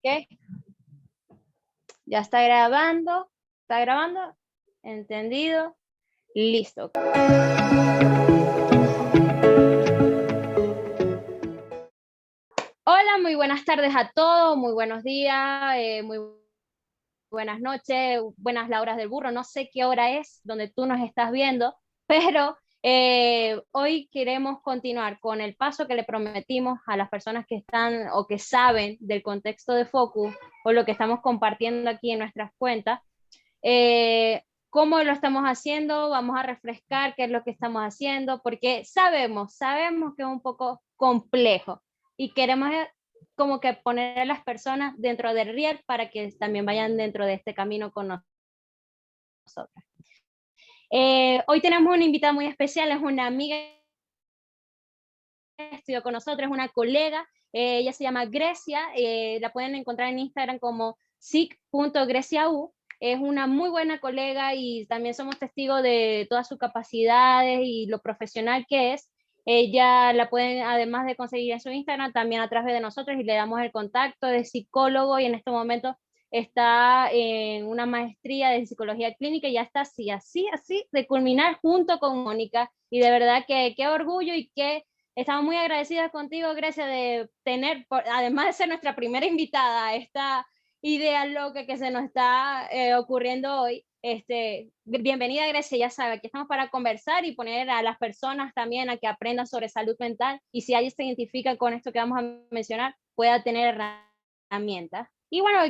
Ok, ya está grabando. ¿Está grabando? Entendido. Listo. Hola, muy buenas tardes a todos, muy buenos días, muy buenas noches, buenas la horas del burro. No sé qué hora es donde tú nos estás viendo, pero hoy queremos continuar con el paso que le prometimos a las personas que están o que saben del contexto de Focus o lo que estamos compartiendo aquí en nuestras cuentas. ¿Cómo lo estamos haciendo? Vamos a refrescar qué es lo que estamos haciendo, porque sabemos que es un poco complejo y queremos como que poner a las personas dentro del riel para que también vayan dentro de este camino con nosotros. Hoy tenemos una invitada muy especial, es una amiga que estudió con nosotros, es una colega, ella se llama Grecia, la pueden encontrar en Instagram como sic.greciau. Es una muy buena colega y también somos testigos de todas sus capacidades y lo profesional que es. Ella la pueden, además de conseguir en su Instagram, también a través de nosotros, y le damos el contacto de psicólogo, y en este momento está en una maestría de psicología clínica y ya está así de culminar junto con Mónica. Y de verdad que qué orgullo y qué estamos muy agradecidas contigo, Grecia, de tener, además de ser nuestra primera invitada a esta idea loca que se nos está ocurriendo hoy. Bienvenida, Grecia, ya sabe, aquí estamos para conversar y poner a las personas también a que aprendan sobre salud mental, y si alguien se identifica con esto que vamos a mencionar, pueda tener herramientas. Y bueno,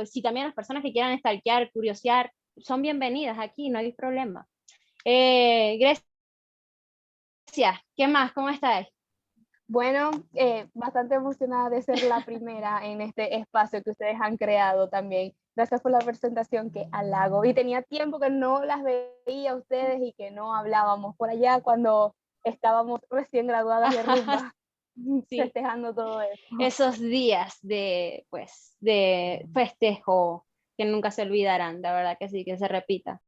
si también las personas que quieran stalkear, curiosear, son bienvenidas aquí, no hay problema. Grecia, ¿qué más? ¿Cómo estás? Bueno, bastante emocionada de ser la primera en este espacio que ustedes han creado también. Gracias por la presentación, que halago. Y tenía tiempo que no las veía a ustedes y que no hablábamos por allá cuando estábamos recién graduadas de rumba, Sí, festejando todo eso. esos días de festejo que nunca se olvidarán, la verdad que sí, que se repita.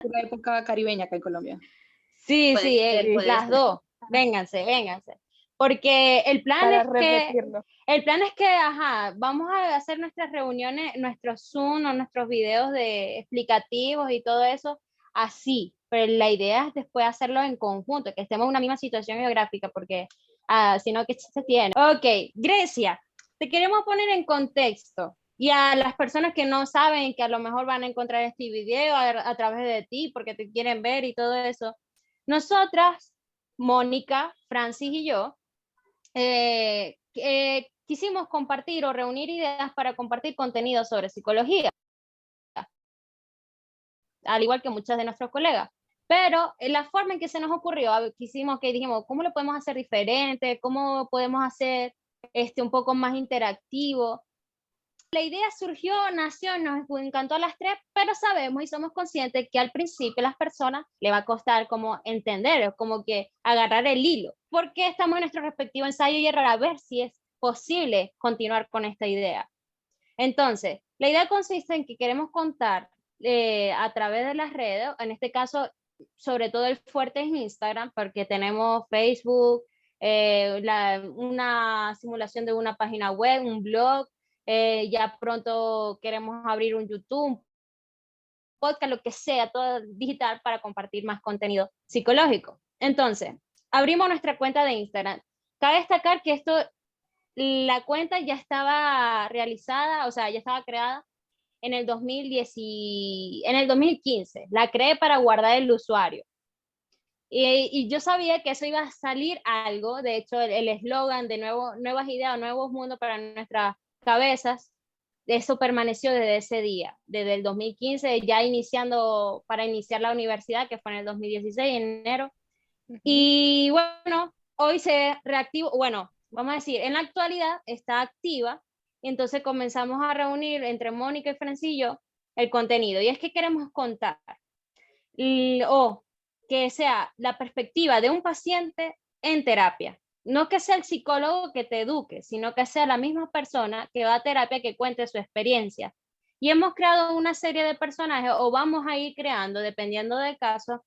Una época caribeña acá en Colombia. Sí, Puede sí, ser, puede las ser. dos. Vénganse. Porque el plan Para es repetirlo. ajá, vamos a hacer nuestras reuniones, nuestros Zoom o nuestros videos de explicativos y todo eso así, pero la idea es después hacerlo en conjunto, que estemos en una misma situación geográfica, porque si no, ¿qué se tiene? Ok, Grecia, te queremos poner en contexto. Y a las personas que no saben, que a lo mejor van a encontrar este video a través de ti, porque te quieren ver y todo eso. Nosotras, Mónica, Francis y yo, quisimos compartir o reunir ideas para compartir contenido sobre psicología, al igual que muchas de nuestros colegas. Pero la forma en que se nos ocurrió, dijimos, ¿cómo lo podemos hacer diferente? ¿Cómo podemos hacer un poco más interactivo? La idea surgió, nació, nos encantó a las tres, pero sabemos y somos conscientes que al principio a las personas le va a costar como entender, como que agarrar el hilo, porque estamos en nuestro respectivo ensayo y error a ver si es posible continuar con esta idea. Entonces, la idea consiste en que queremos contar a través de las redes, en este caso, sobre todo el fuerte es Instagram, porque tenemos Facebook, una simulación de una página web, un blog, ya pronto queremos abrir un YouTube, un podcast, lo que sea, todo digital para compartir más contenido psicológico. Entonces, abrimos nuestra cuenta de Instagram. Cabe destacar que la cuenta ya estaba realizada, o sea, ya estaba creada en el 2015. La creé para guardar el usuario. Y yo sabía que eso iba a salir algo, de hecho el eslogan de nuevas ideas, nuevos mundos para nuestras cabezas, eso permaneció desde ese día, desde el 2015, ya para iniciar la universidad, que fue en el 2016, en enero. Y bueno, hoy se reactivó, bueno, vamos a decir, en la actualidad está activa, y entonces comenzamos a reunir entre Mónica y Francillo el contenido. Y es que queremos contar, o que sea la perspectiva de un paciente en terapia. No que sea el psicólogo que te eduque, sino que sea la misma persona que va a terapia que cuente su experiencia. Y hemos creado una serie de personajes, o vamos a ir creando, dependiendo del caso,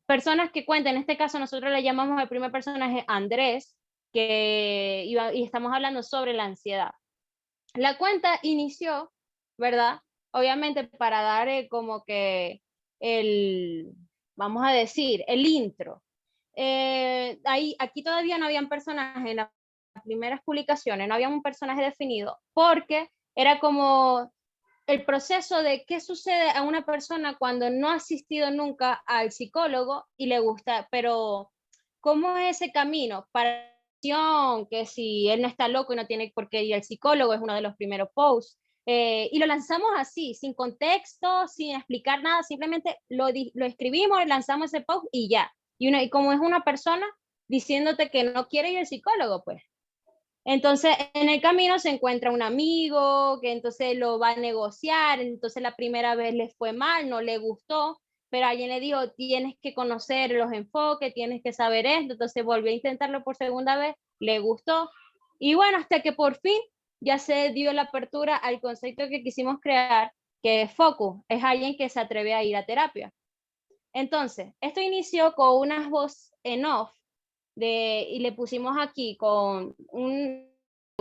personas que cuenten. En este caso nosotros le llamamos al primer personaje Andrés, y estamos hablando sobre la ansiedad. La cuenta inició, ¿verdad? Obviamente para dar como que vamos a decir, el intro. Aquí todavía no habían personajes en las primeras publicaciones, no había un personaje definido, porque era como el proceso de qué sucede a una persona cuando no ha asistido nunca al psicólogo y le gusta, pero cómo es ese camino para que si él no está loco y no tiene por qué ir al psicólogo, es uno de los primeros posts. Y lo lanzamos así, sin contexto, sin explicar nada, simplemente lo escribimos, lanzamos ese post y ya. Y como es una persona diciéndote que no quiere ir al psicólogo, pues. Entonces, en el camino se encuentra un amigo que entonces lo va a negociar, entonces la primera vez le fue mal, no le gustó, pero alguien le dijo, tienes que conocer los enfoques, tienes que saber esto, entonces volvió a intentarlo por segunda vez, le gustó, y bueno, hasta que por fin ya se dio la apertura al concepto que quisimos crear, que es Focus, es alguien que se atreve a ir a terapia. Entonces, esto inició con una voz en off, y le pusimos aquí con un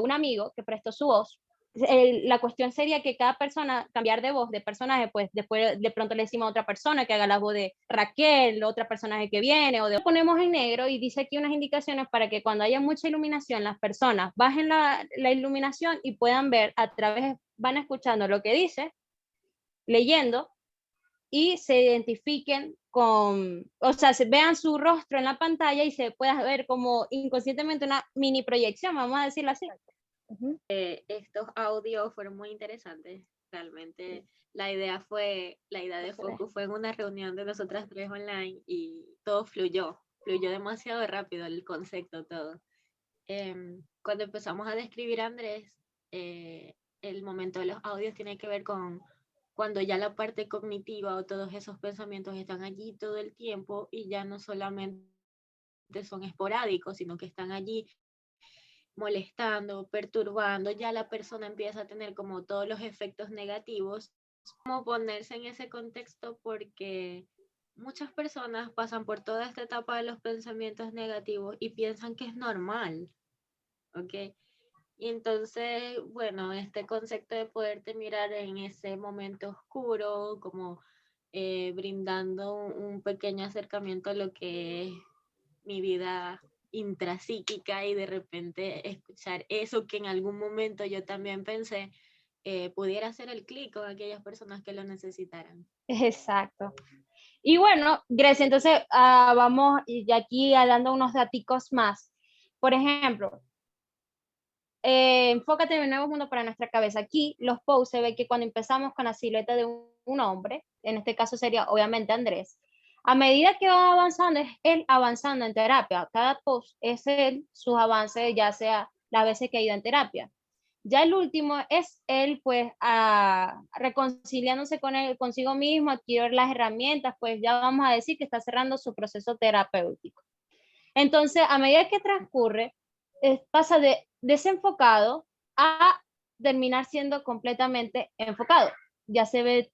amigo que prestó su voz. La cuestión sería que cada persona, cambiar de voz, de personaje, pues después de pronto le decimos a otra persona que haga la voz de Raquel, otra personaje que viene, o de... Lo ponemos en negro y dice aquí unas indicaciones para que cuando haya mucha iluminación, las personas bajen la iluminación y puedan ver a través, van escuchando lo que dice, leyendo, y se identifiquen o sea, se vean su rostro en la pantalla y se pueda ver como inconscientemente una mini proyección, vamos a decirlo así. Estos audios fueron muy interesantes, realmente. La idea de Focus fue en una reunión de nosotras tres online y todo fluyó demasiado rápido el concepto, todo. Cuando empezamos a describir a Andrés, el momento de los audios tiene que ver con cuando ya la parte cognitiva o todos esos pensamientos están allí todo el tiempo y ya no solamente son esporádicos, sino que están allí molestando, perturbando, ya la persona empieza a tener como todos los efectos negativos. Cómo ponerse en ese contexto, porque muchas personas pasan por toda esta etapa de los pensamientos negativos y piensan que es normal, ¿ok? Y entonces, bueno, este concepto de poderte mirar en ese momento oscuro, como brindando un pequeño acercamiento a lo que es mi vida intrapsíquica, y de repente escuchar eso que en algún momento yo también pensé, pudiera hacer el clic con aquellas personas que lo necesitaran. Exacto. Y bueno, Grecia, entonces vamos y aquí dando unos daticos más. Por ejemplo, enfócate en el nuevo mundo para nuestra cabeza. Aquí los posts se ve que cuando empezamos con la silueta de un hombre, en este caso sería obviamente Andrés, a medida que va avanzando, es él avanzando en terapia. Cada post es él, sus avances, ya sea las veces que ha ido en terapia. Ya el último es él, pues, reconciliándose con él, consigo mismo, adquirir las herramientas, pues ya vamos a decir que está cerrando su proceso terapéutico. Entonces, a medida que transcurre, pasa de desenfocado a terminar siendo completamente enfocado. Ya se ve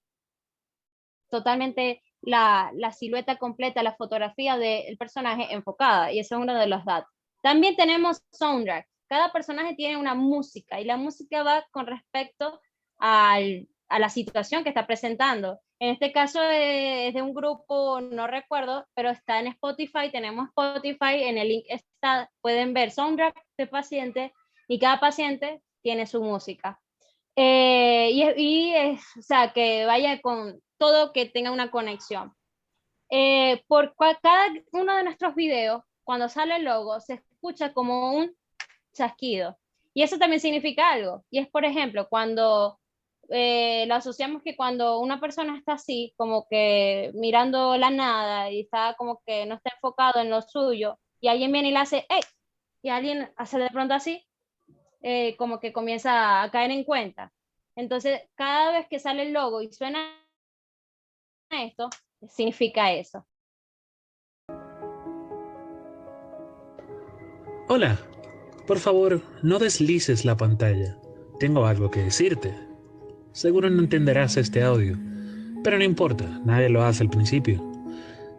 totalmente la silueta completa, la fotografía del personaje enfocada, y ese es uno de los datos. También tenemos soundtrack. Cada personaje tiene una música y la música va con respecto a la situación que está presentando. En este caso es de un grupo, no recuerdo, pero está en Spotify, tenemos Spotify, en el link está, pueden ver soundtrack de paciente y cada paciente tiene su música. O sea, que vaya con todo, que tenga una conexión. Cada uno de nuestros videos, cuando sale el logo, se escucha como un chasquido. Y eso también significa algo. Y es, por ejemplo, cuando lo asociamos que cuando una persona está así, como que mirando la nada y está como que no está enfocado en lo suyo, y alguien viene y le hace, ¡hey! Y alguien hace de pronto así, como que comienza a caer en cuenta. Entonces, cada vez que sale el logo y suena esto, significa eso. Hola, por favor, no deslices la pantalla. Tengo algo que decirte. Seguro no entenderás este audio, pero no importa, nadie lo hace al principio.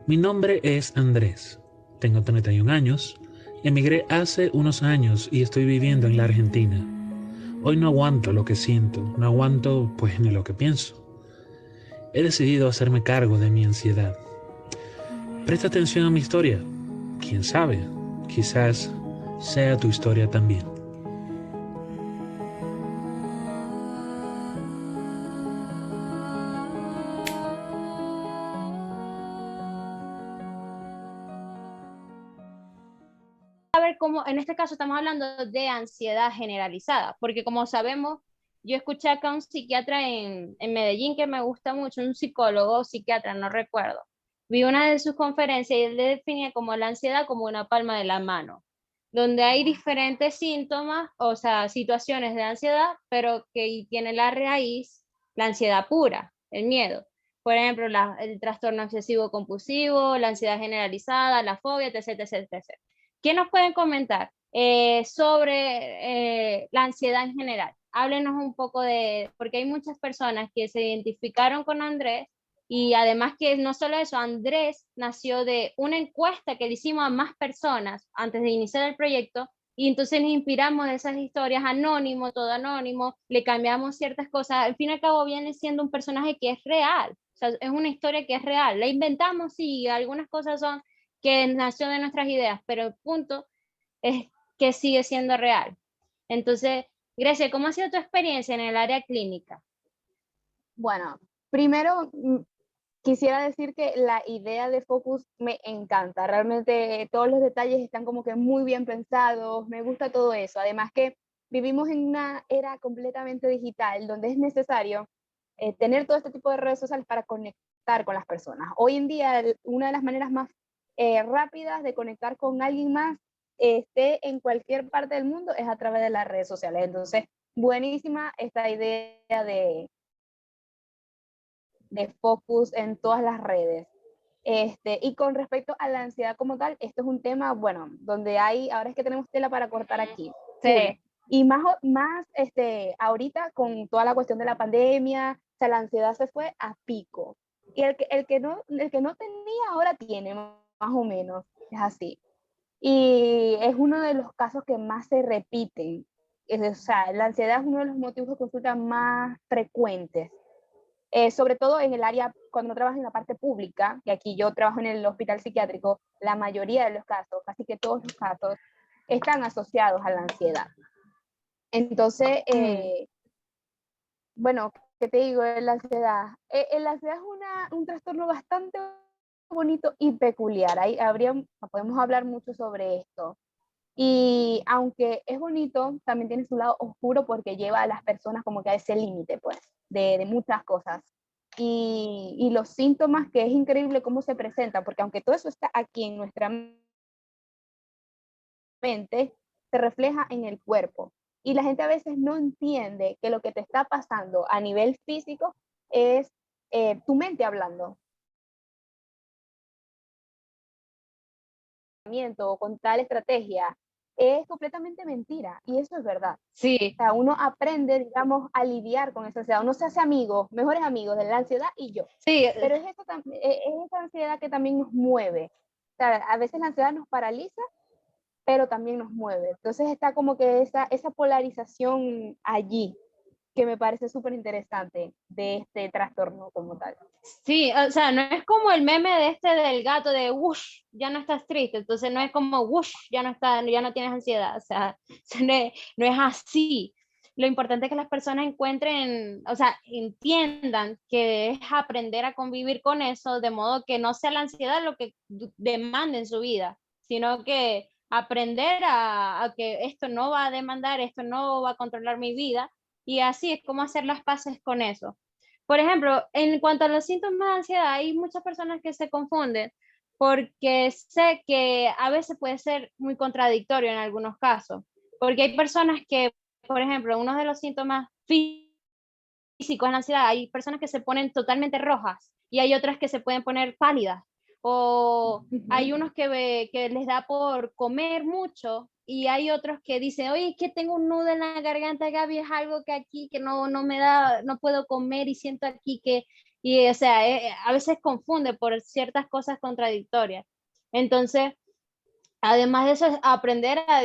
Mi nombre es Andrés, tengo 31 años Emigré hace unos años y estoy viviendo en la Argentina. Hoy no aguanto lo que siento, no aguanto pues ni lo que pienso. He decidido hacerme cargo de mi ansiedad. Presta atención a mi historia. Quién sabe, quizás sea tu historia también. A ver cómo, en este caso estamos hablando de ansiedad generalizada, porque como sabemos, yo escuché acá a un psiquiatra en Medellín que me gusta mucho, un psicólogo o psiquiatra, no recuerdo. Vi una de sus conferencias y él le definía como la ansiedad como una palma de la mano, donde hay diferentes síntomas, o sea, situaciones de ansiedad, pero que tiene la raíz la ansiedad pura, el miedo. Por ejemplo, el trastorno obsesivo compulsivo, la ansiedad generalizada, la fobia, etc, etc, etc. ¿Qué nos pueden comentar sobre la ansiedad en general? Háblenos un poco de, porque hay muchas personas que se identificaron con Andrés y además que no solo eso, Andrés nació de una encuesta que le hicimos a más personas antes de iniciar el proyecto y entonces nos inspiramos de esas historias anónimo, todo anónimo, le cambiamos ciertas cosas, al fin y al cabo viene siendo un personaje que es real, o sea, es una historia que es real, la inventamos, sí, algunas cosas son que nació de nuestras ideas, pero el punto es que sigue siendo real. Entonces, Grecia, ¿cómo ha sido tu experiencia en el área clínica? Bueno, primero quisiera decir que la idea de Focus me encanta. Realmente todos los detalles están como que muy bien pensados. Me gusta todo eso. Además que vivimos en una era completamente digital donde es necesario tener todo este tipo de redes sociales para conectar con las personas. Hoy en día, una de las maneras más rápidas de conectar con alguien más esté en cualquier parte del mundo es a través de las redes sociales. Entonces, buenísima esta idea de Focus en todas las redes. Y con respecto a la ansiedad como tal, esto es un tema, bueno, donde hay, ahora es que tenemos tela para cortar aquí. Sí. Y más ahorita con toda la cuestión de la pandemia, o sea, la ansiedad se fue a pico. Y el que no tenía, ahora tiene, más o menos, es así. Y es uno de los casos que más se repiten. O sea, la ansiedad es uno de los motivos de consulta más frecuentes. Sobre todo en el área, cuando no trabajas en la parte pública, que aquí yo trabajo en el hospital psiquiátrico, la mayoría de los casos, casi que todos los casos, están asociados a la ansiedad. Entonces, bueno, ¿qué te digo de la ansiedad? La ansiedad es un trastorno bastante bonito y peculiar. Ahí podemos hablar mucho sobre esto. Y aunque es bonito, también tiene su lado oscuro porque lleva a las personas como que a ese límite, pues, de muchas cosas. Y los síntomas, que es increíble cómo se presentan, porque aunque todo eso está aquí en nuestra mente, se refleja en el cuerpo. Y la gente a veces no entiende que lo que te está pasando a nivel físico es tu mente hablando. O con tal estrategia, es completamente mentira, y eso es verdad. Sí. O sea, uno aprende, digamos, a lidiar con esa ansiedad, uno se hace amigos, mejores amigos de la ansiedad y yo. Sí. Pero es esa ansiedad que también nos mueve. O sea, a veces la ansiedad nos paraliza, pero también nos mueve. Entonces está como que esa polarización allí, que me parece súper interesante de este trastorno como tal. Sí, o sea, no es como el meme de del gato de whoosh, ya no estás triste, entonces no es como whoosh, ya no tienes ansiedad, o sea, no es así. Lo importante es que las personas encuentren, o sea, entiendan que es aprender a convivir con eso, de modo que no sea la ansiedad lo que demande en su vida, sino que aprender a que esto no va a demandar, esto no va a controlar mi vida, y así es como hacer las paces con eso. Por ejemplo, en cuanto a los síntomas de ansiedad, hay muchas personas que se confunden porque sé que a veces puede ser muy contradictorio en algunos casos, porque hay personas que, por ejemplo, uno de los síntomas físicos en la ansiedad, hay personas que se ponen totalmente rojas y hay otras que se pueden poner pálidas, o hay unos que les da por comer mucho y hay otros que dicen, oye, es que tengo un nudo en la garganta, Gaby, es algo que aquí que no me da, no puedo comer y siento aquí que, y o sea, a veces confunde por ciertas cosas contradictorias. Entonces, Además de eso, es aprender a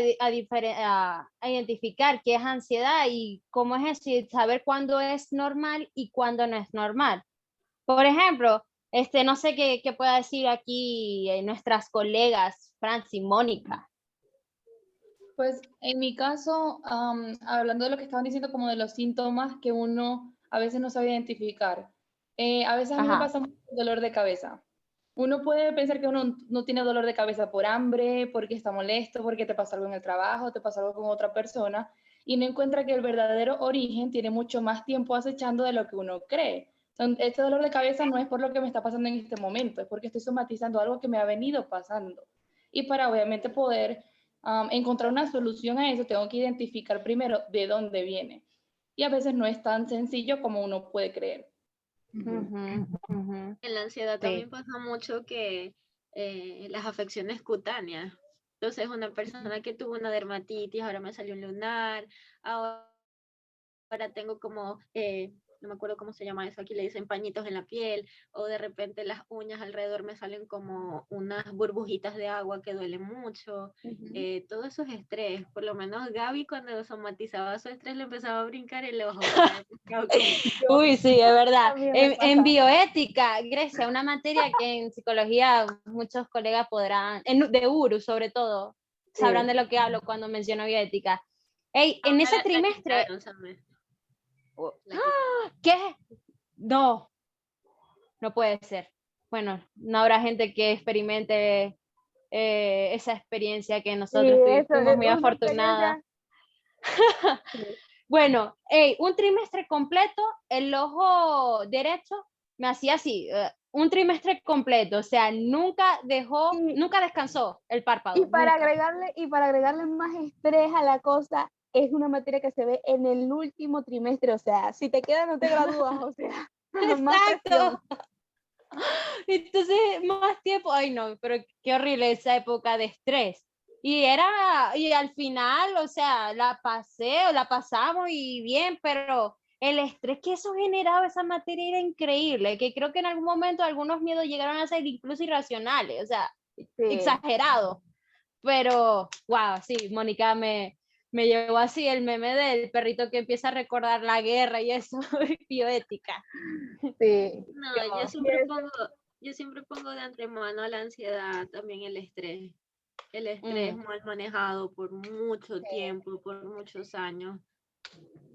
identificar qué es ansiedad y cómo es eso, y saber cuándo es normal y cuándo no es normal. Por ejemplo, no sé qué pueda decir aquí nuestras colegas, Franci y Mónica. Pues en mi caso, hablando de lo que estaban diciendo, como de los síntomas que uno a veces no sabe identificar, a veces a mí me Ajá. pasa mucho el dolor de cabeza. Uno puede pensar que uno no tiene dolor de cabeza por hambre, porque está molesto, porque te pasa algo en el trabajo, te pasa algo con otra persona, y no encuentra que el verdadero origen tiene mucho más tiempo acechando de lo que uno cree. Este dolor de cabeza no es por lo que me está pasando en este momento, es porque estoy somatizando algo que me ha venido pasando. Y para obviamente poder encontrar una solución a eso, tengo que identificar primero de dónde viene. Y a veces no es tan sencillo como uno puede creer. Ujú, ujú. En la ansiedad Sí. también pasa mucho que las afecciones cutáneas. Entonces, una persona que tuvo una dermatitis, ahora me salió un lunar, ahora tengo como, no me acuerdo cómo se llama eso, aquí le dicen pañitos en la piel, o de repente las uñas alrededor me salen como unas burbujitas de agua que duelen mucho. Todo eso es estrés. Por lo menos Gaby, cuando somatizaba su estrés, le empezaba a brincar el ojo. Uy, sí, es verdad. También me En pasa. bioética, Grecia, una materia que en psicología muchos colegas podrán, de URU sobre todo, sabrán de lo que hablo cuando menciono bioética. Ey, en ese trimestre, ¿qué? No, no puede ser. Bueno, no habrá gente que experimente esa experiencia que Sí, nosotros eso fuimos es muy una afortunadas. experiencia. Sí. Bueno, un trimestre completo, el ojo derecho me hacía así, un trimestre completo, o sea, nunca Y, descansó el párpado, nunca. y para agregarle más estrés a la cosa, es una materia que se ve en el último trimestre, o sea, si te queda no te gradúas, o sea, más presión. Exacto. Entonces, más tiempo, ay no, pero qué horrible esa época de estrés. Y al final, o sea, la pasamos y bien, pero el estrés que eso generaba esa materia era increíble, que creo que en algún momento algunos miedos llegaron a ser incluso irracionales, o sea, Sí, exagerados. Pero, wow, sí, Mónica me llevó así el meme del perrito que empieza a recordar la guerra y eso, bioética. sí. No, Yo- yo siempre pongo de antemano a la ansiedad también el estrés. El estrés Mm. mal manejado por mucho tiempo, por muchos años.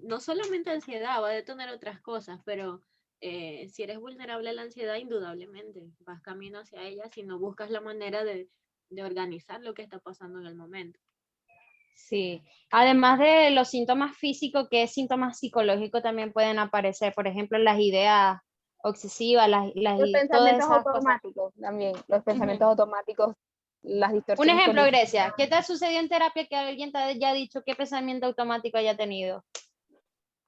No solamente ansiedad, va a detonar otras cosas, pero si eres vulnerable a la ansiedad, indudablemente vas camino hacia ella si no buscas la manera de organizar lo que está pasando en el momento. Sí, además de los síntomas físicos, ¿qué síntomas psicológicos también pueden aparecer? Por ejemplo, las ideas obsesivas, Los todas pensamientos esas cosas. automáticos también, los pensamientos Ujú. automáticos, las Un distorsiones ejemplo, cognitivas. Grecia, ¿qué te ha sucedido en terapia que alguien te haya dicho qué pensamiento automático haya tenido?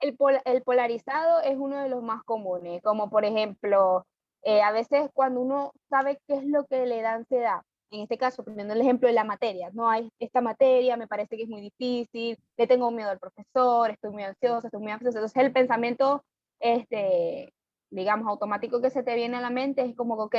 El polarizado es uno de los más comunes, como por ejemplo, a veces cuando uno sabe qué es lo que le da ansiedad, en este caso, poniendo el ejemplo de la materia, no hay esta materia, me parece que es muy difícil, le tengo miedo al profesor, estoy muy ansiosa, estoy muy ansiosa, entonces el pensamiento, digamos, automático que se te viene a la mente es como, ok,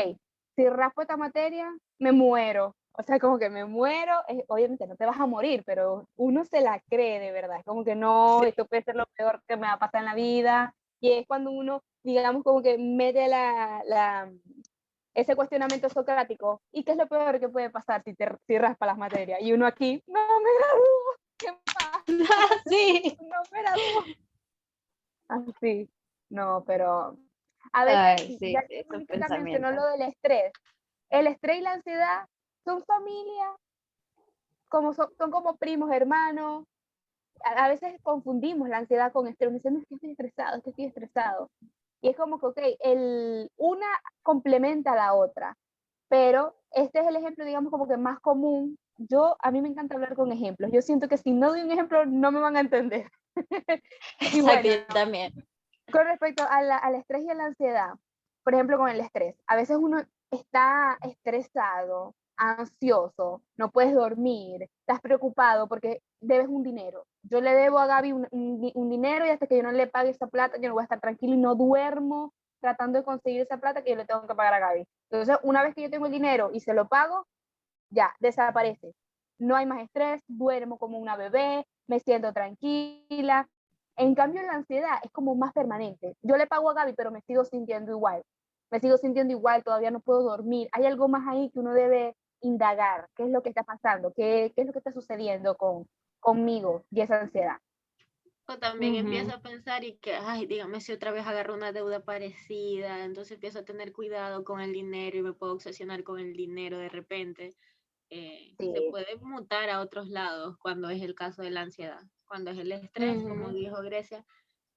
si raspo esta materia, me muero, o sea, como que me muero, obviamente no te vas a morir, pero uno se la cree de verdad, es como que no, esto puede ser lo peor que me va a pasar en la vida, y es cuando uno, digamos, como que mete ese cuestionamiento socrático, ¿y qué es lo peor que puede pasar si raspa las materias? Y uno aquí, no me gradúo, ¿qué pasa? Sí. No me gradúo. Así, no, pero a veces, Ay, sí, ya sí, que esos Mónica mencionó pensamientos. lo del estrés, el estrés y la ansiedad son familia, como son como primos, hermanos. A veces confundimos la ansiedad con estrés. Me dicen, no, es que estoy estresado, es que estoy estresado. Y es como que, ok, una complementa a la otra, pero este es el ejemplo, digamos, como que más común. A mí me encanta hablar con ejemplos. Yo siento que si no doy un ejemplo, no me van a entender. Y Exacto, bueno, yo también. con respecto al estrés y a la ansiedad, por ejemplo, con el estrés, a veces uno está estresado, ansioso, no puedes dormir, estás preocupado porque debes un dinero. Yo le debo a Gaby un dinero y hasta que yo no le pague esa plata, yo no voy a estar tranquilo y no duermo tratando de conseguir esa plata que yo le tengo que pagar a Gaby. Entonces, una vez que yo tengo el dinero y se lo pago, ya, desaparece. no hay más estrés, duermo como una bebé, me siento tranquila. En cambio, la ansiedad es como más permanente. Yo le pago a Gaby, pero me sigo sintiendo igual. Me sigo sintiendo igual, todavía no puedo dormir. Hay algo más ahí que uno debe indagar. ¿Qué es lo que está pasando? ¿Qué es lo que está sucediendo conmigo y esa ansiedad? O también empiezo a pensar y que, ay, dígame si otra vez agarro una deuda parecida, entonces empiezo a tener cuidado con el dinero y me puedo obsesionar con el dinero de repente. Se Sí. puede mutar a otros lados cuando es el caso de la ansiedad. Cuando es el estrés, como dijo Grecia,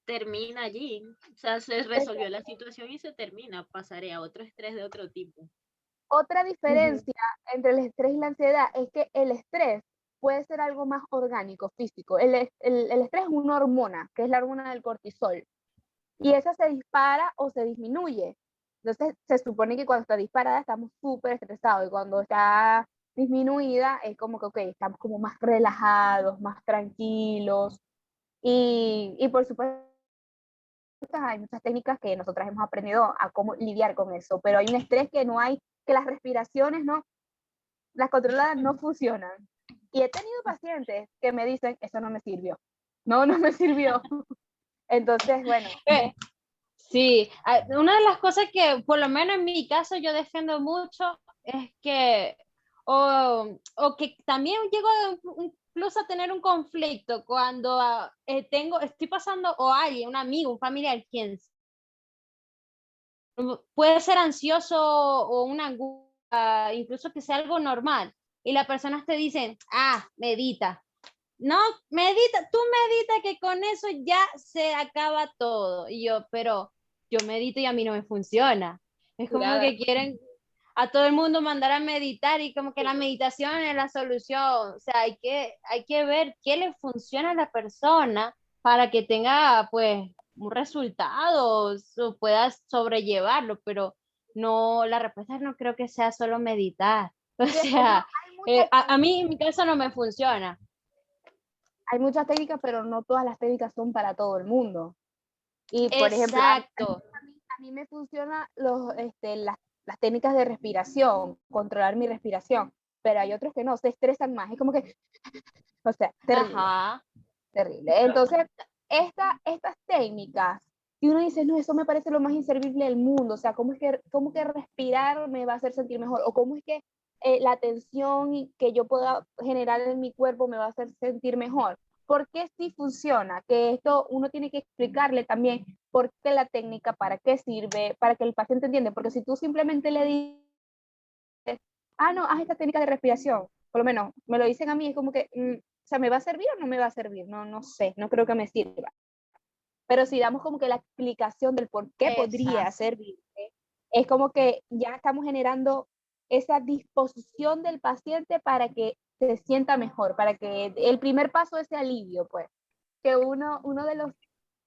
termina allí. O sea, se resolvió la situación y se termina. Pasaré a otro estrés de otro tipo. Otra diferencia entre el estrés y la ansiedad es que el estrés puede ser algo más orgánico, físico. El estrés es una hormona, que es la hormona del cortisol, y esa se dispara o se disminuye. Entonces, se supone que cuando está disparada estamos súper estresados, y cuando está disminuida es como que, ok, estamos como más relajados, más tranquilos, y por supuesto hay muchas técnicas que nosotras hemos aprendido a cómo lidiar con eso, pero hay un estrés que no hay, que las respiraciones, ¿no? Las controladas no funcionan. Y he tenido pacientes que me dicen, eso no me sirvió. No me sirvió. Entonces, bueno. Sí, una de las cosas que por lo menos en mi caso yo defiendo mucho es que, o que también llego incluso a tener un conflicto cuando estoy pasando, o alguien, un amigo, un familiar, quien puede ser ansioso o una angustia, incluso que sea algo normal, y las personas te dicen, medita. No, medita, tú medita que con eso ya se acaba todo. Y yo, pero yo medito y a mí no me funciona. Es como que quieren a todo el mundo mandar a meditar y como que la meditación es la solución. O sea, hay que ver qué le funciona a la persona para que tenga pues un resultado o puedas sobrellevarlo, pero no, la respuesta no creo que sea solo meditar. O sea, a mí en mi caso no me funciona. Hay muchas técnicas, pero no todas las técnicas son para todo el mundo. Y por ejemplo, a mí me funcionan las técnicas de respiración, controlar mi respiración, pero hay otros que no, se estresan más. Es como que, o sea, terrible. Ajá. Terrible. Entonces, estas técnicas, y uno dice, no, eso me parece lo más inservible del mundo, o sea, cómo que respirar me va a hacer sentir mejor? ¿O cómo es que la tensión que yo pueda generar en mi cuerpo me va a hacer sentir mejor? ¿Por qué sí funciona? Que esto uno tiene que explicarle también por qué la técnica, para qué sirve, para que el paciente entienda, porque si tú simplemente le dices, no, haz esta técnica de respiración, por lo menos me lo dicen a mí, es como que, o sea, ¿me va a servir o no me va a servir? No sé, no creo que me sirva. Pero si damos como que la explicación del por qué podría servir, es como que ya estamos generando esa disposición del paciente para que se sienta mejor, para que el primer paso es ese alivio, pues. Que uno de los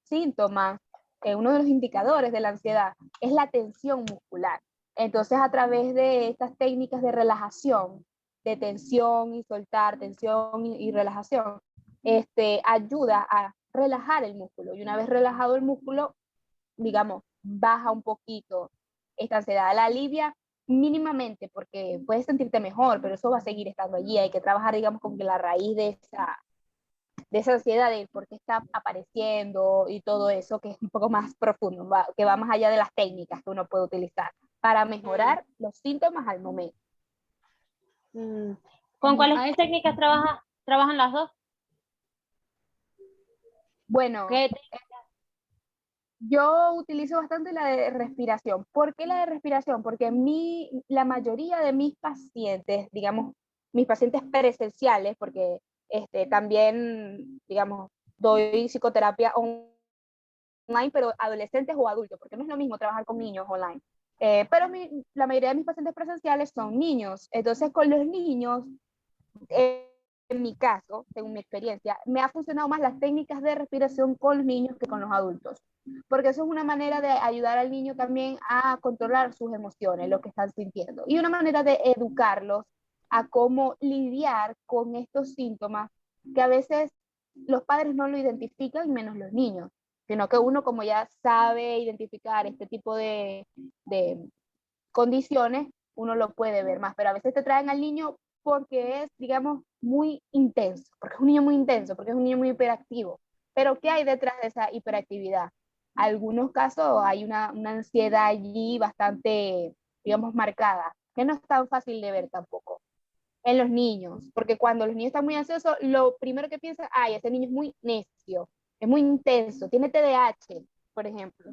síntomas, uno de los indicadores de la ansiedad es la tensión muscular. Entonces, a través de estas técnicas de relajación, de tensión y soltar, tensión y relajación, ayuda a relajar el músculo. Y una vez relajado el músculo, digamos, baja un poquito esta ansiedad, la alivia mínimamente, porque puedes sentirte mejor, pero eso va a seguir estando allí. Hay que trabajar, digamos, como que la raíz de esa ansiedad, de por qué está apareciendo y todo eso, que es un poco más profundo, que va más allá de las técnicas que uno puede utilizar para mejorar los síntomas al momento. ¿Con cuáles técnicas trabajan las dos? Bueno, yo utilizo bastante la de respiración. ¿Por qué la de respiración? Porque la mayoría de mis pacientes, digamos, mis pacientes presenciales, porque también, digamos, doy psicoterapia online, pero adolescentes o adultos, porque no es lo mismo trabajar con niños online. Pero la mayoría de mis pacientes presenciales son niños. Entonces, con los niños, en mi caso, según mi experiencia, me ha funcionado más las técnicas de respiración con los niños que con los adultos, porque eso es una manera de ayudar al niño también a controlar sus emociones, lo que están sintiendo, y una manera de educarlos a cómo lidiar con estos síntomas que a veces los padres no lo identifican, menos los niños, sino que uno, como ya sabe identificar este tipo de condiciones, uno lo puede ver más, pero a veces te traen al niño porque es, digamos, muy intenso, porque es un niño muy intenso, porque es un niño muy hiperactivo. Pero ¿qué hay detrás de esa hiperactividad? Algunos casos hay una ansiedad allí bastante, digamos, marcada, que no es tan fácil de ver tampoco en los niños, porque cuando los niños están muy ansiosos, lo primero que piensan, ay, ese niño es muy necio, es muy intenso, tiene TDAH, por ejemplo.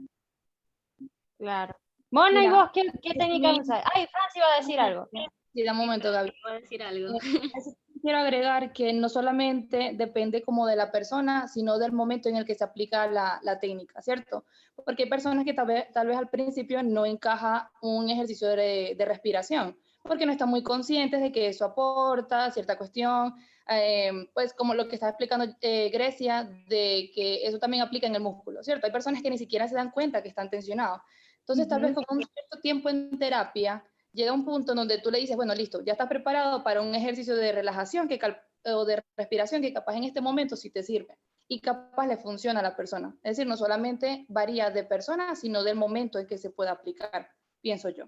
Claro. Bueno, ¿y Mira, vos qué técnica usás? Ay, Franci iba a decir algo. sí, da un momento, Gaby. Voy a decir algo. Eso quiero agregar que no solamente depende como de la persona, sino del momento en el que se aplica la técnica, ¿cierto? Porque hay personas que tal vez al principio no encaja un ejercicio de respiración, porque no están muy conscientes de que eso aporta cierta cuestión, pues como lo que está explicando Grecia, de que eso también aplica en el músculo, ¿cierto? Hay personas que ni siquiera se dan cuenta que están tensionados. Entonces, tal vez con un cierto tiempo en terapia, llega un punto en donde tú le dices, bueno, listo, ya estás preparado para un ejercicio de relajación o de respiración que capaz en este momento sí te sirve y capaz le funciona a la persona. Es decir, no solamente varía de persona, sino del momento en que se pueda aplicar, pienso yo.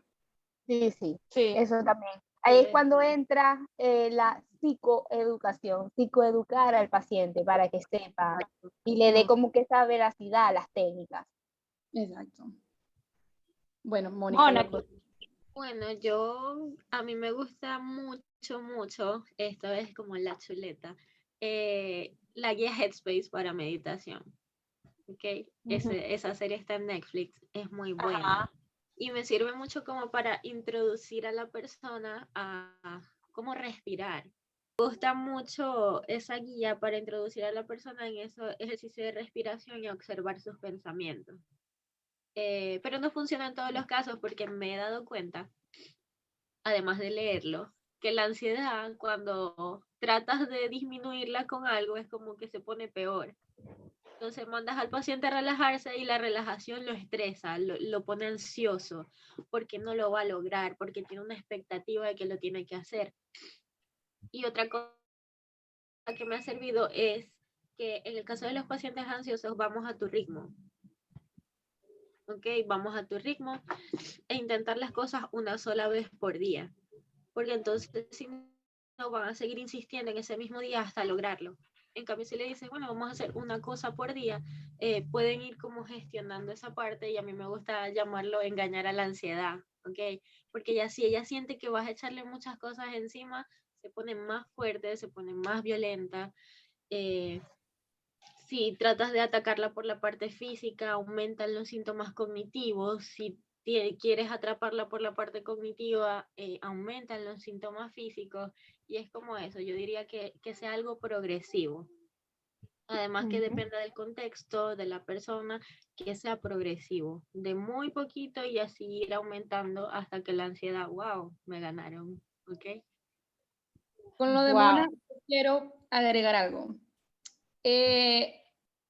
Sí, sí, Sí. eso también. Ahí es cuando entra la psicoeducación, psicoeducar al paciente para que sepa y le dé como que esa veracidad a las técnicas. Exacto. Bueno, Mónica. Bueno, a mí me gusta mucho, esto es como la chuleta, la guía Headspace para meditación, ¿ok? Esa serie está en Netflix, es muy buena. Y me sirve mucho como para introducir a la persona a cómo respirar. Me gusta mucho esa guía para introducir a la persona en esos ejercicios de respiración y observar sus pensamientos. Pero no funciona en todos los casos porque me he dado cuenta, además de leerlo, que la ansiedad, cuando tratas de disminuirla con algo, es como que se pone peor. Entonces mandas al paciente a relajarse y la relajación lo estresa, lo pone ansioso, porque no lo va a lograr, porque tiene una expectativa de que lo tiene que hacer. Y otra cosa que me ha servido es que en el caso de los pacientes ansiosos, vamos a tu ritmo. ¿Ok? Vamos a tu ritmo e intentar las cosas una sola vez por día. Porque entonces si no van a seguir insistiendo en ese mismo día hasta lograrlo. En cambio, si le dices, bueno, vamos a hacer una cosa por día, pueden ir como gestionando esa parte y a mí me gusta llamarlo engañar a la ansiedad, ¿ok? Porque ya si ella siente que vas a echarle muchas cosas encima, se pone más fuerte, se pone más violenta. Si tratas de atacarla por la parte física, aumentan los síntomas cognitivos. Si quieres atraparla por la parte cognitiva, aumentan los síntomas físicos. Y es como eso, yo diría que sea algo progresivo. Además que dependa del contexto, de la persona, que sea progresivo. De muy poquito y así ir aumentando hasta que la ansiedad, wow, me ganaron. ¿Ok? Con lo de Mona, quiero agregar algo.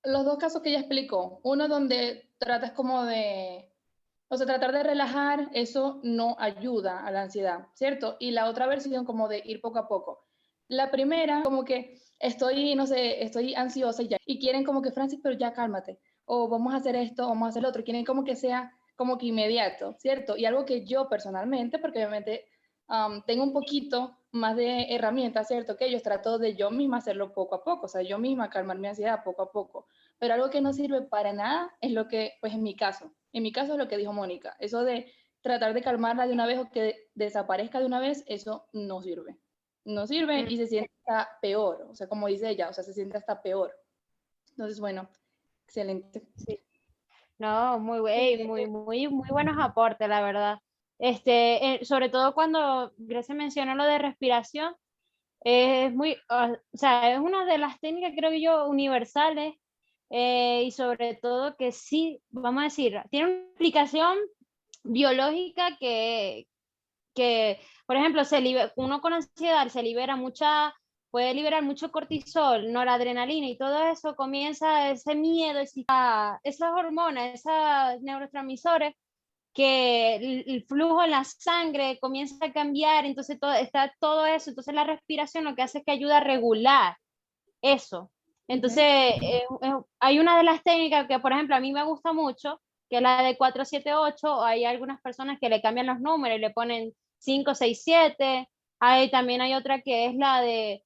Los dos casos que ella explicó, uno donde tratas como de, o sea, tratar de relajar, eso no ayuda a la ansiedad, ¿cierto? Y la otra versión como de ir poco a poco. La primera, como que estoy, no sé, estoy ansiosa y ya, y quieren como que, Francis, pero ya cálmate, o vamos a hacer esto, vamos a hacer lo otro, quieren como que sea como que inmediato, ¿cierto? Y algo que yo personalmente, porque obviamente tengo un poquito más de herramientas, ¿cierto? Que yo trato de yo misma hacerlo poco a poco, o sea, yo misma calmar mi ansiedad poco a poco. Pero algo que no sirve para nada es lo que, pues en mi caso es lo que dijo Mónica, eso de tratar de calmarla de una vez o que desaparezca de una vez, eso no sirve. No sirve y se siente hasta peor, o sea, como dice ella, o sea, se siente hasta peor. Entonces, bueno, excelente. Sí. No, muy buenos aportes, la verdad. Sobre todo cuando Grecia mencionó lo de respiración, es o sea, es una de las técnicas, creo que yo, universales, y sobre todo que sí, vamos a decir, tiene una explicación biológica por ejemplo, uno con ansiedad puede liberar mucho cortisol, noradrenalina y todo eso, comienza ese miedo, esas hormonas, esos neurotransmisores, que el flujo en la sangre comienza a cambiar, entonces está todo eso, entonces la respiración lo que hace es que ayuda a regular eso. Entonces, hay una de las técnicas que, por ejemplo, a mí me gusta mucho, que es la de 4-7-8, hay algunas personas que le cambian los números y le ponen 5-6-7, También hay otra que es la de,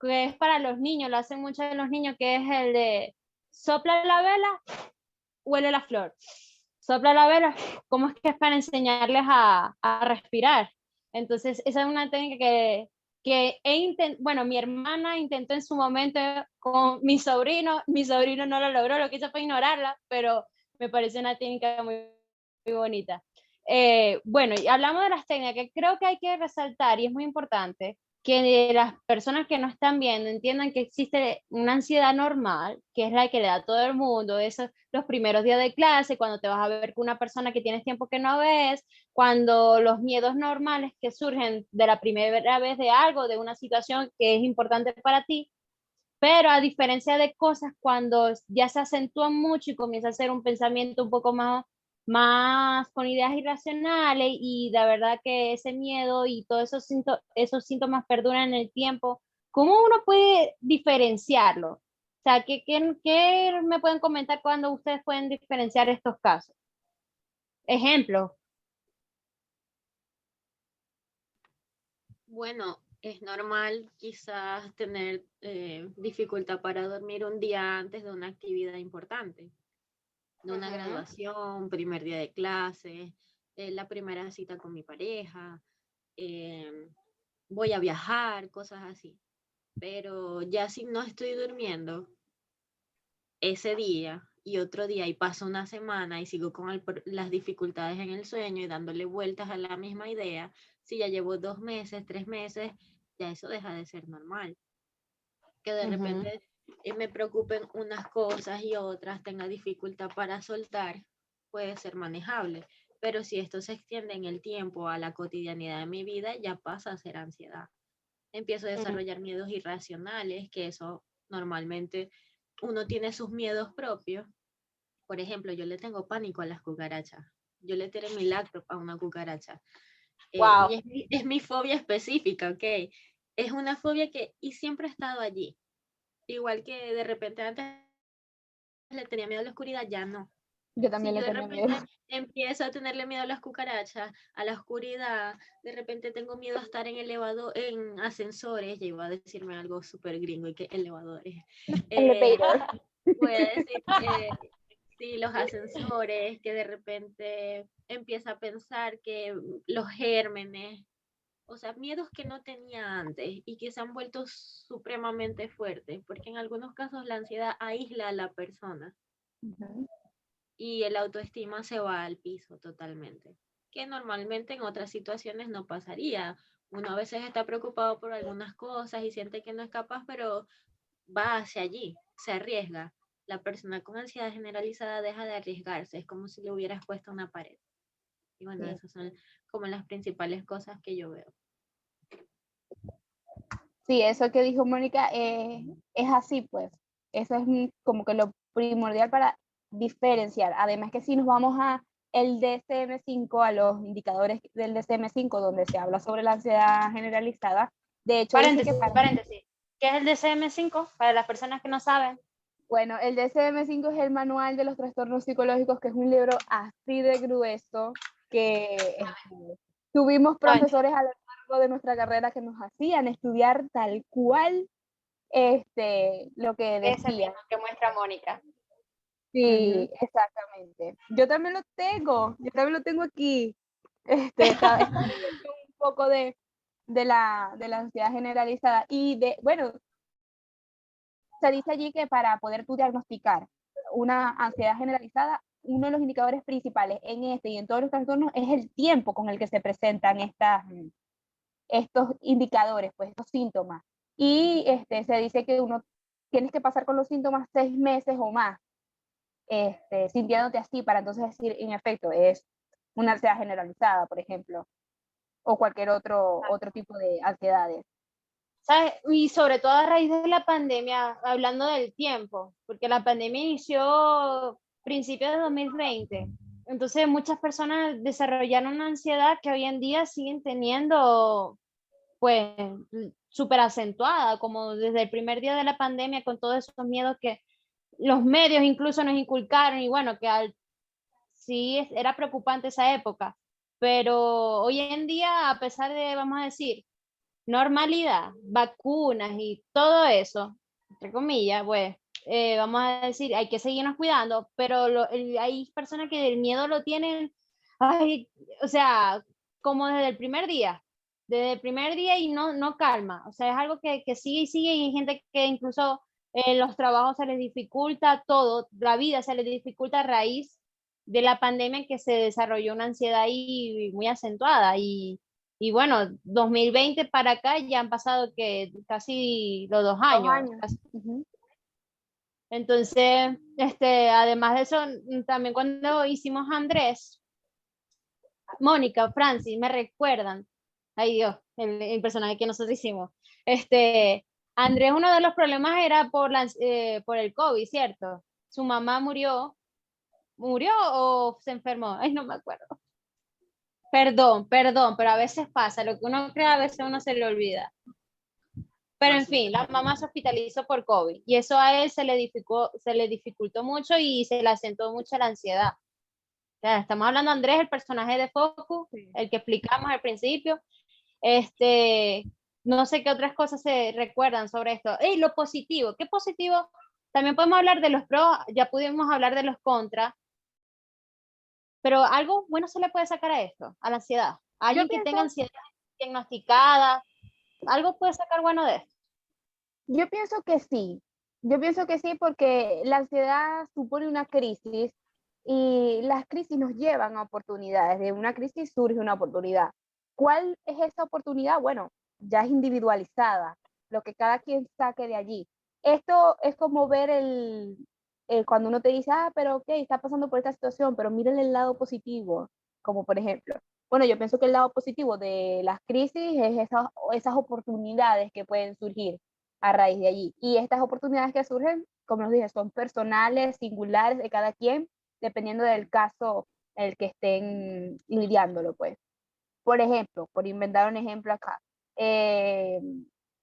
que es para los niños, lo hacen muchos de los niños, que es el de sopla la vela, huele la flor. Sopla la vela, ¿cómo es que es para enseñarles a respirar? Entonces, esa es una técnica bueno, mi hermana intentó en su momento con mi sobrino no lo logró, lo que hizo fue ignorarla, pero me parece una técnica muy, muy bonita. Bueno, y hablamos de las técnicas, que creo que hay que resaltar, y es muy importante, que las personas que no están viendo entiendan que existe una ansiedad normal, que es la que le da a todo el mundo, esos los primeros días de clase, cuando te vas a ver con una persona que tienes tiempo que no ves, cuando los miedos normales que surgen de la primera vez de algo, de una situación que es importante para ti, pero a diferencia de cosas cuando ya se acentúan mucho y comienza a ser un pensamiento un poco más con ideas irracionales y la verdad que ese miedo y todos esos síntomas perduran en el tiempo, ¿cómo uno puede diferenciarlo? O sea, ¿qué me pueden comentar cuando ustedes pueden diferenciar estos casos? Ejemplo. Bueno, es normal quizás tener dificultad para dormir un día antes de una actividad importante, de una graduación, primer día de clase, la primera cita con mi pareja, voy a viajar, cosas así. Pero ya si no estoy durmiendo ese día y otro día y paso una semana y sigo con las dificultades en el sueño y dándole vueltas a la misma idea, si ya llevo 2 meses, 3 meses, ya eso deja de ser normal. Que de repente me preocupen unas cosas y otras, tenga dificultad para soltar, puede ser manejable. Pero si esto se extiende en el tiempo a la cotidianidad de mi vida, ya pasa a ser ansiedad. Empiezo a desarrollar miedos irracionales, que eso normalmente uno tiene sus miedos propios. Por ejemplo, yo le tengo pánico a las cucarachas. Yo le tiré mi laptop a una cucaracha. Wow. Y es mi fobia específica, ¿ok? Es una fobia y siempre ha estado allí. Igual que de repente antes le tenía miedo a la oscuridad, ya no. Yo también Si le yo de tenía repente miedo. empiezo a tenerle miedo a las cucarachas, a la oscuridad, de repente tengo miedo a estar en elevador, en ascensores, ya iba a decirme algo súper gringo y que elevadores. Elevator. Puede decir, sí, los ascensores, que de repente empieza a pensar que los gérmenes, o sea, miedos que no tenía antes y que se han vuelto supremamente fuertes, porque en algunos casos la ansiedad aísla a la persona y el autoestima se va al piso totalmente, que normalmente en otras situaciones no pasaría. Uno a veces está preocupado por algunas cosas y siente que no es capaz, pero va hacia allí, se arriesga. La persona con ansiedad generalizada deja de arriesgarse, es como si le hubieras puesto una pared. Y bueno, Sí. esas son como las principales cosas que yo veo. Sí, eso que dijo Mónica es así, pues. Eso es como que lo primordial para diferenciar. Además que si nos vamos a el DSM-5, a los indicadores del DSM-5, donde se habla sobre la ansiedad generalizada, de hecho dice que Paréntesis. ¿Qué es el DSM-5? Para las personas que no saben. Bueno, el DSM-5 es el manual de los trastornos psicológicos, que es un libro así de grueso que tuvimos profesores a lo largo de nuestra carrera que nos hacían estudiar tal cual lo que Ese decía. mismo que muestra Mónica. Sí, exactamente. Yo también lo tengo aquí. Está un poco de la ansiedad generalizada y bueno, se dice allí que para poder tú diagnosticar una ansiedad generalizada, uno de los indicadores principales en este y en todos los trastornos es el tiempo con el que se presentan estos indicadores, pues estos síntomas. Y se dice que uno tienes que pasar con los síntomas 6 meses o más, sintiéndote así, para entonces decir, en efecto, es una ansiedad generalizada, por ejemplo, o cualquier otro tipo de ansiedades. ¿Sabes? Y sobre todo a raíz de la pandemia, hablando del tiempo, porque la pandemia inició principios de 2020. Entonces muchas personas desarrollaron una ansiedad que hoy en día siguen teniendo, pues, súper acentuada, como desde el primer día de la pandemia, con todos esos miedos que los medios incluso nos inculcaron, y bueno, sí era preocupante esa época, pero hoy en día, a pesar de, vamos a decir, normalidad, vacunas y todo eso, entre comillas, pues vamos a decir, hay que seguirnos cuidando, pero hay personas que el miedo lo tienen, ay, o sea, como desde el primer día y no calma, o sea, es algo que sigue y sigue y hay gente que incluso los trabajos se les dificulta, todo, la vida se les dificulta a raíz de la pandemia en que se desarrolló una ansiedad ahí muy acentuada y bueno, 2020 para acá ya han pasado que casi los 2 años. 2 años. Ujú. Entonces, además de eso, también cuando hicimos Andrés, Mónica, Francis, me recuerdan, ay Dios, el personaje que nosotros hicimos. Andrés, uno de los problemas era por el COVID, ¿cierto? Su mamá murió o se enfermó, ay, no me acuerdo. Perdón, pero a veces pasa, lo que uno cree a veces uno se le olvida. Pero en fin, la mamá se hospitalizó por COVID y eso a él se le dificultó mucho y se le acentuó mucho la ansiedad. O sea, estamos hablando de Andrés, el personaje de Focus, el que explicamos al principio. No sé qué otras cosas se recuerdan sobre esto. Y lo positivo, ¿qué positivo? También podemos hablar de los pros, ya pudimos hablar de los contras, pero algo bueno se le puede sacar a esto, a la ansiedad. Alguien que tenga ansiedad diagnosticada, algo puede sacar bueno de esto. Yo pienso que sí. Yo pienso que sí porque la ansiedad supone una crisis y las crisis nos llevan a oportunidades. De una crisis surge una oportunidad. ¿Cuál es esa oportunidad? Bueno, ya es individualizada, lo que cada quien saque de allí. Esto es como ver cuando uno te dice, pero ok, está pasando por esta situación, pero miren el lado positivo, como por ejemplo. Bueno, yo pienso que el lado positivo de las crisis es esas oportunidades que pueden surgir a raíz de allí. Y estas oportunidades que surgen, como les dije, son personales, singulares de cada quien, dependiendo del caso en el que estén lidiándolo, pues. Por ejemplo, por inventar un ejemplo acá,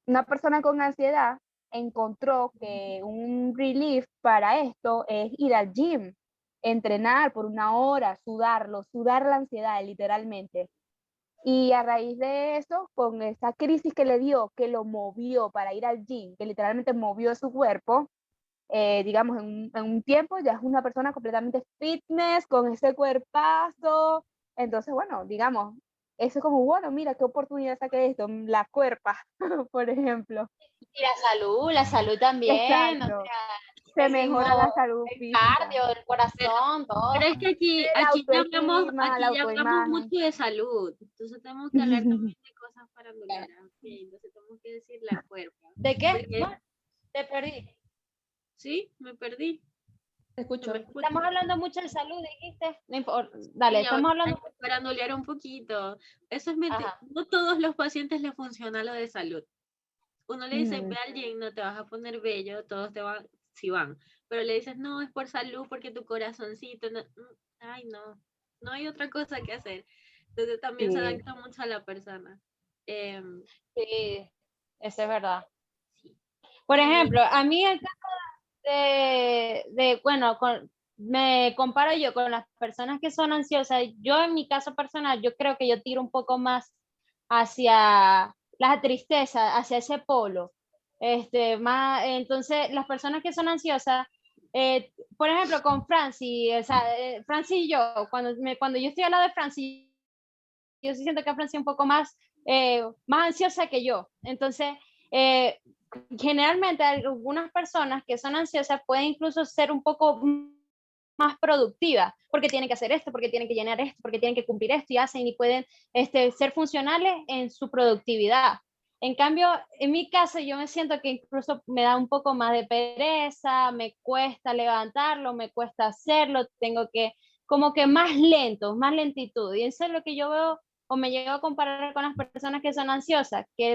una persona con ansiedad encontró que un relief para esto es ir al gym, entrenar por 1 hora, sudar la ansiedad literalmente. Y a raíz de eso, con esa crisis que le dio, que lo movió para ir al gym, que literalmente movió su cuerpo, digamos, en un tiempo ya es una persona completamente fitness, con ese cuerpazo. Entonces, bueno, digamos, eso es como, bueno, mira, qué oportunidad saqué de esto, la cuerpa, por ejemplo. Y la salud también, Exacto. o sea, Se mejora la salud el física. cardio, el corazón, todo. Pero es que aquí ya hablamos mucho de salud, entonces tenemos que hablar también de cosas faranduleras. Okay, entonces tenemos que decir la cuerpa. ¿De qué? Porque, Bueno, te perdí. sí, me perdí. Te escucho. Estamos hablando mucho de salud, dijiste. No importa. Dale, Sí, estamos hablando. hay que farandulear un poquito. Eso es mentira. Ajá. No todos los pacientes les funciona lo de salud. Uno le dice, ve al gym, no te vas a poner bello, todos te van, si van. Pero le dices, no, es por salud, porque tu corazoncito, no, ay, no hay otra cosa que hacer. Entonces también se adapta mucho a la persona. Sí, eso es verdad. Sí. Por ejemplo, a mí el caso bueno, me comparo yo con las personas que son ansiosas. Yo en mi caso personal, yo creo que yo tiro un poco más hacia la tristeza, hacia ese polo. Entonces, las personas que son ansiosas, por ejemplo, con Franci, o sea, Franci y yo, cuando yo estoy al lado de Franci, yo sí siento que Franci es un poco más ansiosa que yo. Entonces, generalmente algunas personas que son ansiosas pueden incluso ser un poco más productivas, porque tienen que hacer esto, porque tienen que llenar esto, porque tienen que cumplir esto y hacen y pueden ser funcionales en su productividad. En cambio, en mi caso, yo me siento que incluso me da un poco más de pereza, me cuesta levantarlo, me cuesta hacerlo, tengo que, como que más lento, más lentitud. Y eso es lo que yo veo o me llego a comparar con las personas que son ansiosas, que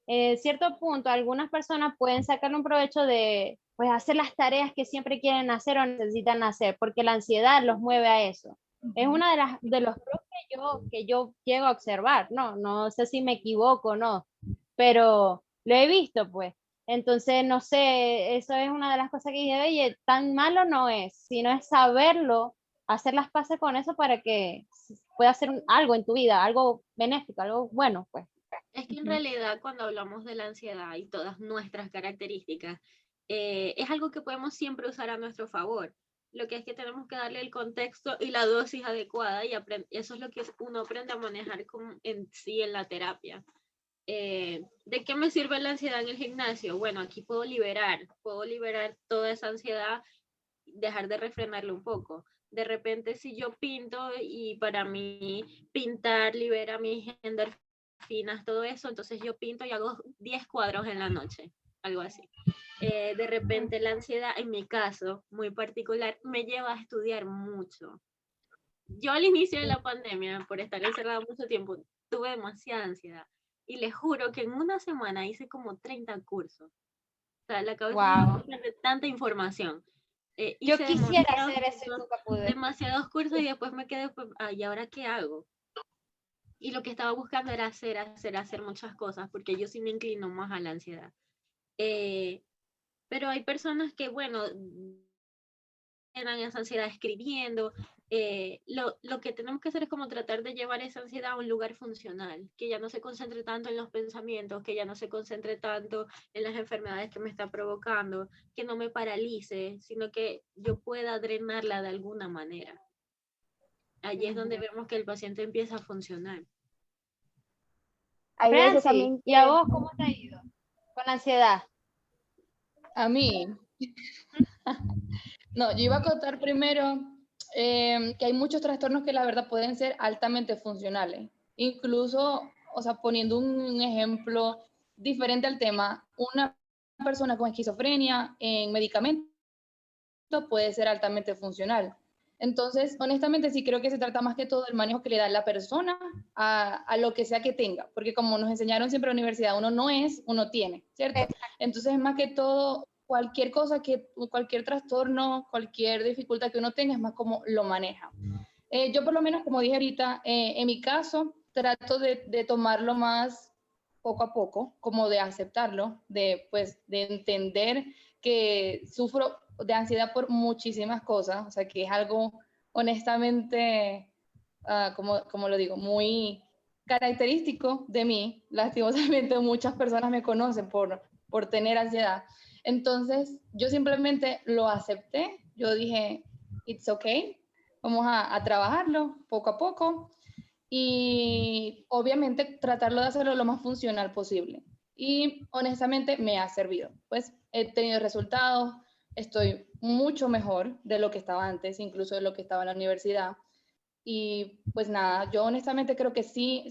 en cierto punto algunas personas pueden sacarle un provecho de pues, hacer las tareas que siempre quieren hacer o necesitan hacer, porque la ansiedad los mueve a eso. Es una de los pros que yo llego a observar, no sé si me equivoco o no, pero lo he visto, pues. Entonces, no sé, eso es una de las cosas que dije, oye, tan malo no es, sino es saberlo, hacer las paces con eso para que pueda hacer algo en tu vida, algo benéfico, algo bueno, pues. Es que en realidad cuando hablamos de la ansiedad y todas nuestras características, es algo que podemos siempre usar a nuestro favor. Lo que es que tenemos que darle el contexto y la dosis adecuada y eso es lo que uno aprende a manejar en sí en la terapia. ¿De qué me sirve la ansiedad en el gimnasio? Bueno, aquí puedo liberar toda esa ansiedad, dejar de refrenarlo un poco. De repente si yo pinto y para mí pintar libera mis endorfinas, todo eso, entonces yo pinto y hago 10 cuadros en la noche, algo así. De repente la ansiedad, en mi caso muy particular, me lleva a estudiar mucho. Yo al inicio de la pandemia, por estar encerrada mucho tiempo, tuve demasiada ansiedad. Y les juro que en una semana hice como 30 cursos. O sea, la cabeza me de tanta información. Yo quisiera hacer eso y cursos, nunca pude. demasiados cursos y después me quedé, pues, ¿y ahora qué hago? Y lo que estaba buscando era hacer muchas cosas, porque yo sí me inclino más a la ansiedad. Pero hay personas que, bueno, tienen esa ansiedad escribiendo. Lo que tenemos que hacer es como tratar de llevar esa ansiedad a un lugar funcional, que ya no se concentre tanto en los pensamientos, que ya no se concentre tanto en las enfermedades que me está provocando, que no me paralice, sino que yo pueda drenarla de alguna manera. Allí es donde vemos que el paciente empieza a funcionar. Hay veces Francis, también ¿y a vos cómo te ha ido con la ansiedad? A mí. No, yo iba a contar primero que hay muchos trastornos que la verdad pueden ser altamente funcionales. Incluso, o sea, poniendo un ejemplo diferente al tema, una persona con esquizofrenia en medicamento puede ser altamente funcional. Entonces, honestamente, sí creo que se trata más que todo del manejo que le da la persona a lo que sea que tenga, porque como nos enseñaron siempre en la universidad, uno no es, uno tiene, ¿cierto? Entonces, más que todo, cualquier cosa, cualquier trastorno, cualquier dificultad que uno tenga, es más como lo maneja. Yo por lo menos, como dije ahorita, en mi caso, trato de tomarlo más poco a poco, como de aceptarlo, de entender que sufro de ansiedad por muchísimas cosas, o sea, que es algo honestamente, como lo digo, muy característico de mí. Lastimosamente muchas personas me conocen por tener ansiedad. Entonces, yo simplemente lo acepté, yo dije, it's okay, vamos a trabajarlo poco a poco y obviamente tratarlo de hacerlo lo más funcional posible. Y honestamente me ha servido, pues he tenido resultados, estoy mucho mejor de lo que estaba antes, incluso de lo que estaba en la universidad. Y pues nada, yo honestamente creo que sí,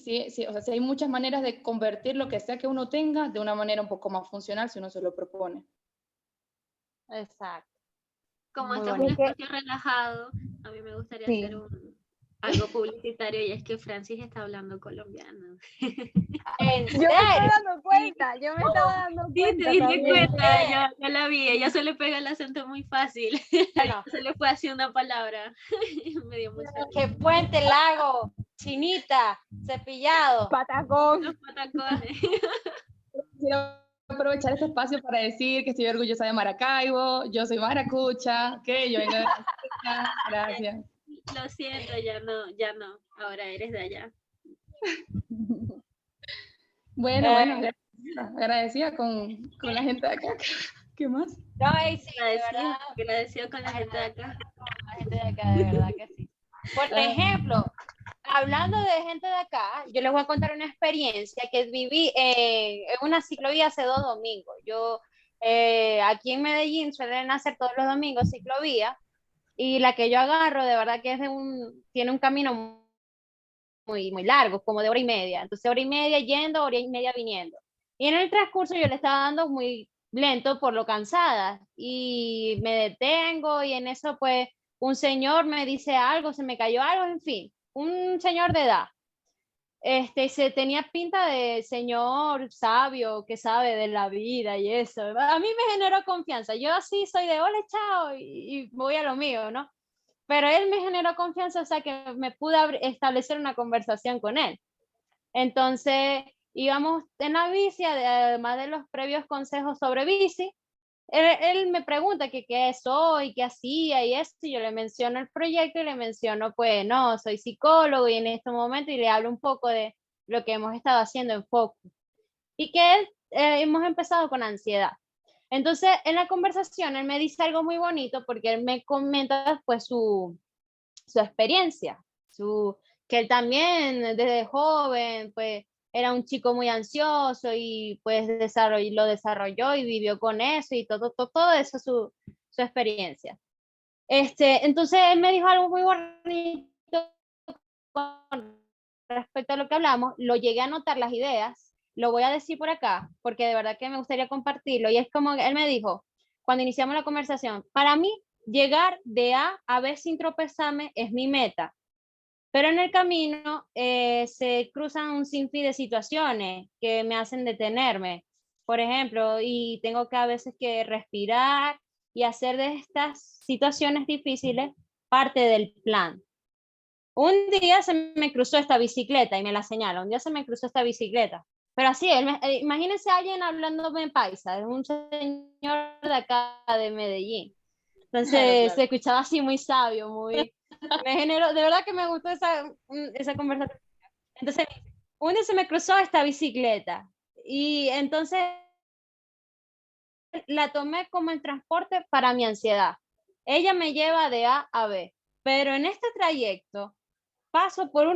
o sea, sí hay muchas maneras de convertir lo que sea que uno tenga de una manera un poco más funcional si uno se lo propone. Exacto. Como Muy este es un bonito. espacio relajado, a mí me gustaría Sí. hacer algo publicitario y es que Francis está hablando colombiano. ¿En Yo me estoy serio? dando cuenta, yo me estaba dando Sí, te cuenta diste también. cuenta, yo la vi, ella se le pega el acento muy fácil. Bueno, Se le fue así una palabra. Me dio mucha que Puente, Lago, Chinita, Cepillado. Patacón. los patacones. Quiero aprovechar este espacio para decir que estoy orgullosa de Maracaibo, yo soy maracucha, que yo vengo de Maracaibo, gracias. Lo siento, ya no, ahora eres de allá. Bueno, agradecida con la gente de acá. ¿Qué más? No, sí, de verdad, Agradecido con la gente de acá. la gente de acá, de verdad que sí. Por ejemplo, hablando de gente de acá, yo les voy a contar una experiencia que viví en una ciclovía hace 2 domingos. Yo, aquí en Medellín suelen hacer todos los domingos ciclovía, y la que yo agarro, de verdad que tiene un camino muy, muy largo, como de 1 hora y media. Entonces, 1 hora y media yendo, 1 hora y media viniendo. Y en el transcurso yo le estaba dando muy lento por lo cansada, y me detengo, y en eso pues un señor me dice algo, se me cayó algo, en fin, un señor de edad. Se tenía pinta de señor sabio que sabe de la vida y eso. A mí me generó confianza. Yo así soy de hola, chao, y voy a lo mío, ¿no? Pero él me generó confianza, o sea que me pude establecer una conversación con él. Entonces íbamos en la bici, además de los previos consejos sobre bici, él me pregunta que qué soy, qué hacía y eso, y yo le menciono el proyecto y le menciono, pues, no, soy psicólogo y en este momento, y le hablo un poco de lo que hemos estado haciendo en Focus. y que hemos empezado con ansiedad. Entonces, en la conversación, él me dice algo muy bonito porque él me comenta pues su experiencia, que él también desde joven pues era un chico muy ansioso y pues lo desarrolló y vivió con eso y todo eso su experiencia. Entonces él me dijo algo muy bonito con respecto a lo que hablamos, lo llegué a anotar las ideas, lo voy a decir por acá, porque de verdad que me gustaría compartirlo, y es como él me dijo, cuando iniciamos la conversación, para mí, llegar de A a B sin tropezarme es mi meta, pero en el camino se cruzan un sinfín de situaciones que me hacen detenerme, por ejemplo, y tengo que a veces que respirar y hacer de estas situaciones difíciles parte del plan. Un día se me cruzó esta bicicleta y me la señala, un día se me cruzó esta bicicleta. Pero así, imagínense a alguien hablándome en paisa, es un señor de acá de Medellín. Entonces Claro. se escuchaba así muy sabio, me generó, de verdad que me gustó esa conversación. Entonces, un día se me cruzó esta bicicleta y entonces la tomé como el transporte para mi ansiedad. Ella me lleva de A a B, pero en este trayecto paso por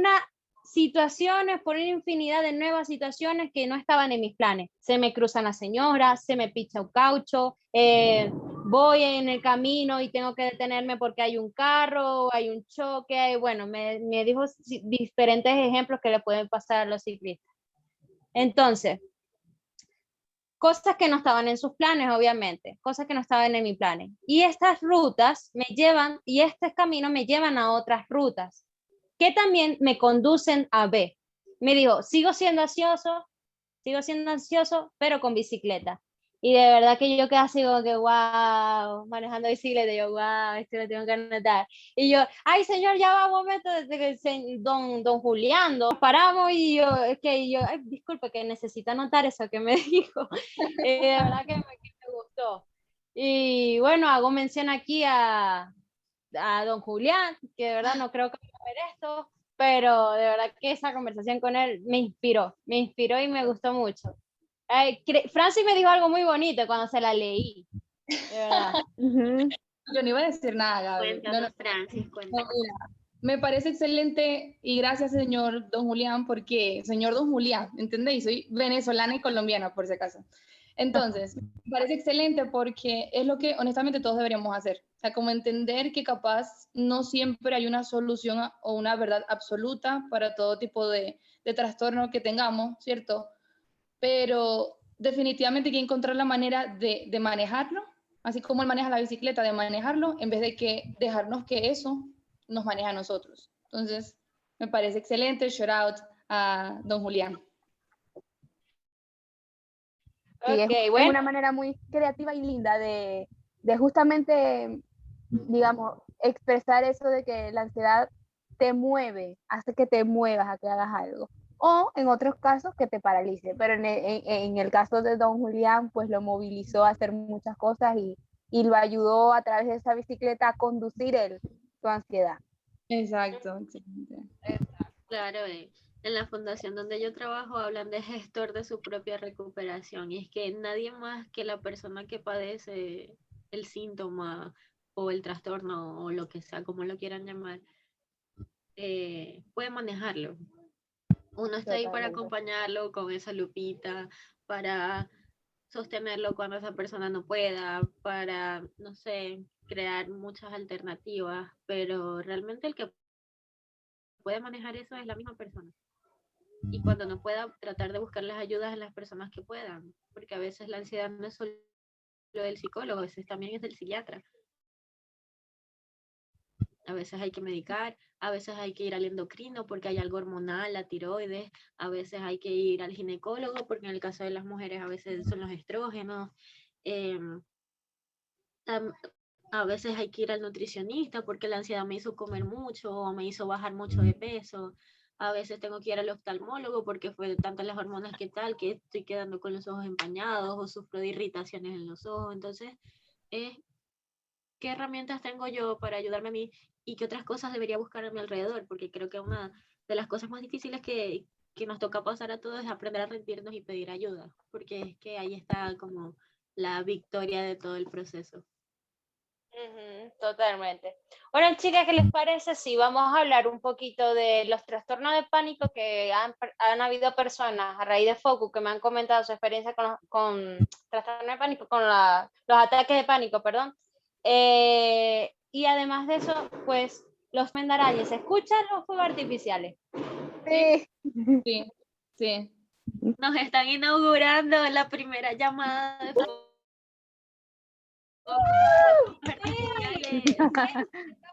por una infinidad de nuevas situaciones que no estaban en mis planes. Se me cruzan las señoras, se me picha un caucho, voy en el camino y tengo que detenerme porque hay un carro, hay un choque, bueno, me dijo diferentes ejemplos que le pueden pasar a los ciclistas. Entonces, cosas que no estaban en sus planes, obviamente, cosas que no estaban en mis planes. Y estas rutas me llevan, y este camino me llevan a otras rutas que también me conducen a B. Me dijo, sigo siendo ansioso, pero con bicicleta. Y de verdad que yo quedé así como que, wow, manejando bicicleta, yo, wow, esto lo tengo que anotar. Y yo, ay, señor, ya va un momento, desde que don Julián, nos paramos y yo, ay, disculpe, que necesito anotar eso que me dijo. De verdad que me gustó. Y bueno, hago mención aquí a don Julián, que de verdad no creo que vaya a ver esto, pero de verdad que esa conversación con él me inspiró y me gustó mucho. Francis me dijo algo muy bonito cuando se la leí, de verdad. Yo no iba a decir nada, Gaby. Cuéntanos, Francis, cuéntanos. Me parece excelente y gracias, señor Don Julián, porque, señor Don Julián, ¿entendéis? Soy venezolana y colombiana, por si acaso. Entonces, me parece excelente porque es lo que honestamente todos deberíamos hacer. O sea, como entender que capaz no siempre hay una solución o una verdad absoluta para todo tipo de trastorno que tengamos, ¿cierto? Pero definitivamente hay que encontrar la manera de manejarlo, así como él maneja la bicicleta, de manejarlo, en vez de que dejarnos que eso nos maneja a nosotros. Entonces, me parece excelente. Shout out a don Julián. Sí, Okay, es una manera muy creativa y linda de justamente, digamos, expresar eso de que la ansiedad te mueve, hace que te muevas a que hagas algo. O en otros casos que te paralice. Pero en el caso de don Julián, pues lo movilizó a hacer muchas cosas y lo ayudó a través de esa bicicleta a conducir su ansiedad. Exacto, excelente. Claro, en la fundación donde yo trabajo hablan de gestor de su propia recuperación y es que nadie más que la persona que padece el síntoma o el trastorno o lo que sea, como lo quieran llamar, puede manejarlo. Uno está ahí para acompañarlo con esa lupita, para sostenerlo cuando esa persona no pueda, para, no sé, crear muchas alternativas, pero realmente el que puede manejar eso es la misma persona. Y cuando no pueda, tratar de buscar las ayudas a las personas que puedan, porque a veces la ansiedad no es solo del psicólogo, a veces también es del psiquiatra. A veces hay que medicar, a veces hay que ir al endocrino porque hay algo hormonal, la tiroides, a veces hay que ir al ginecólogo porque en el caso de las mujeres a veces son los estrógenos, eh, a veces hay que ir al nutricionista porque la ansiedad me hizo comer mucho o me hizo bajar mucho de peso. A veces tengo que ir al oftalmólogo porque fue de tantas las hormonas que tal, que estoy quedando con los ojos empañados o sufro de irritaciones en los ojos. Entonces, ¿qué herramientas tengo yo para ayudarme a mí y qué otras cosas debería buscar a mi alrededor? Porque creo que una de las cosas más difíciles que nos toca pasar a todos es aprender a rendirnos y pedir ayuda, porque es que ahí está como la victoria de todo el proceso. Totalmente. Bueno, chicas, ¿qué les parece si vamos a hablar un poquito de los trastornos de pánico que han habido personas a raíz de Focus que me han comentado su experiencia con trastornos de pánico, con los ataques de pánico, perdón? Y además de eso, pues los mendarañes, ¿se escuchan los fuegos artificiales? Sí. Sí, sí. Nos están inaugurando la primera llamada de Sí, esta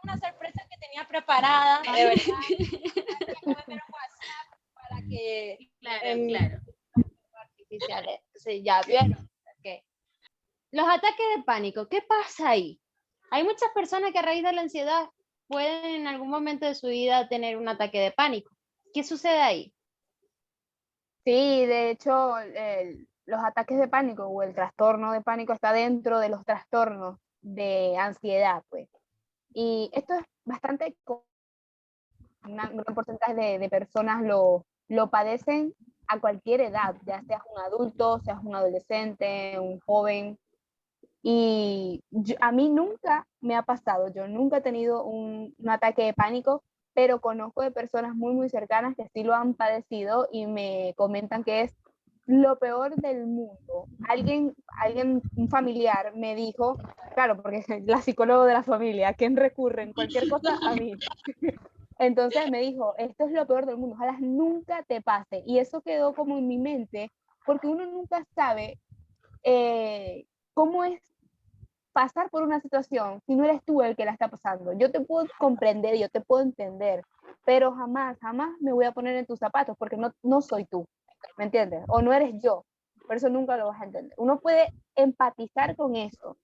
una sorpresa que tenía preparada, de verdad. Me enviaron WhatsApp para que Claro. artificiales. Sí, ya vieron. Okay. Los ataques de pánico, ¿qué pasa ahí? Hay muchas personas que a raíz de la ansiedad pueden en algún momento de su vida tener un ataque de pánico. ¿Qué sucede ahí? Sí, de hecho, los ataques de pánico o el trastorno de pánico está dentro de los trastornos de ansiedad, pues. Y esto es bastante un gran porcentaje de personas lo padecen a cualquier edad, ya seas un adulto, seas un adolescente, un joven. Y a mí nunca me ha pasado, yo nunca he tenido un ataque de pánico, pero conozco de personas muy, muy cercanas que sí lo han padecido y me comentan que es lo peor del mundo. Alguien, un familiar me dijo, claro, porque la psicóloga de la familia, ¿a quién recurren? Cualquier cosa a mí. Entonces me dijo, esto es lo peor del mundo, ojalá nunca te pase. Y eso quedó como en mi mente, porque uno nunca sabe cómo es pasar por una situación si no eres tú el que la está pasando. Yo te puedo comprender, yo te puedo entender, pero jamás me voy a poner en tus zapatos porque no soy tú, ¿me entiendes? O no eres yo, por eso nunca lo vas a entender. Uno puede empatizar con eso,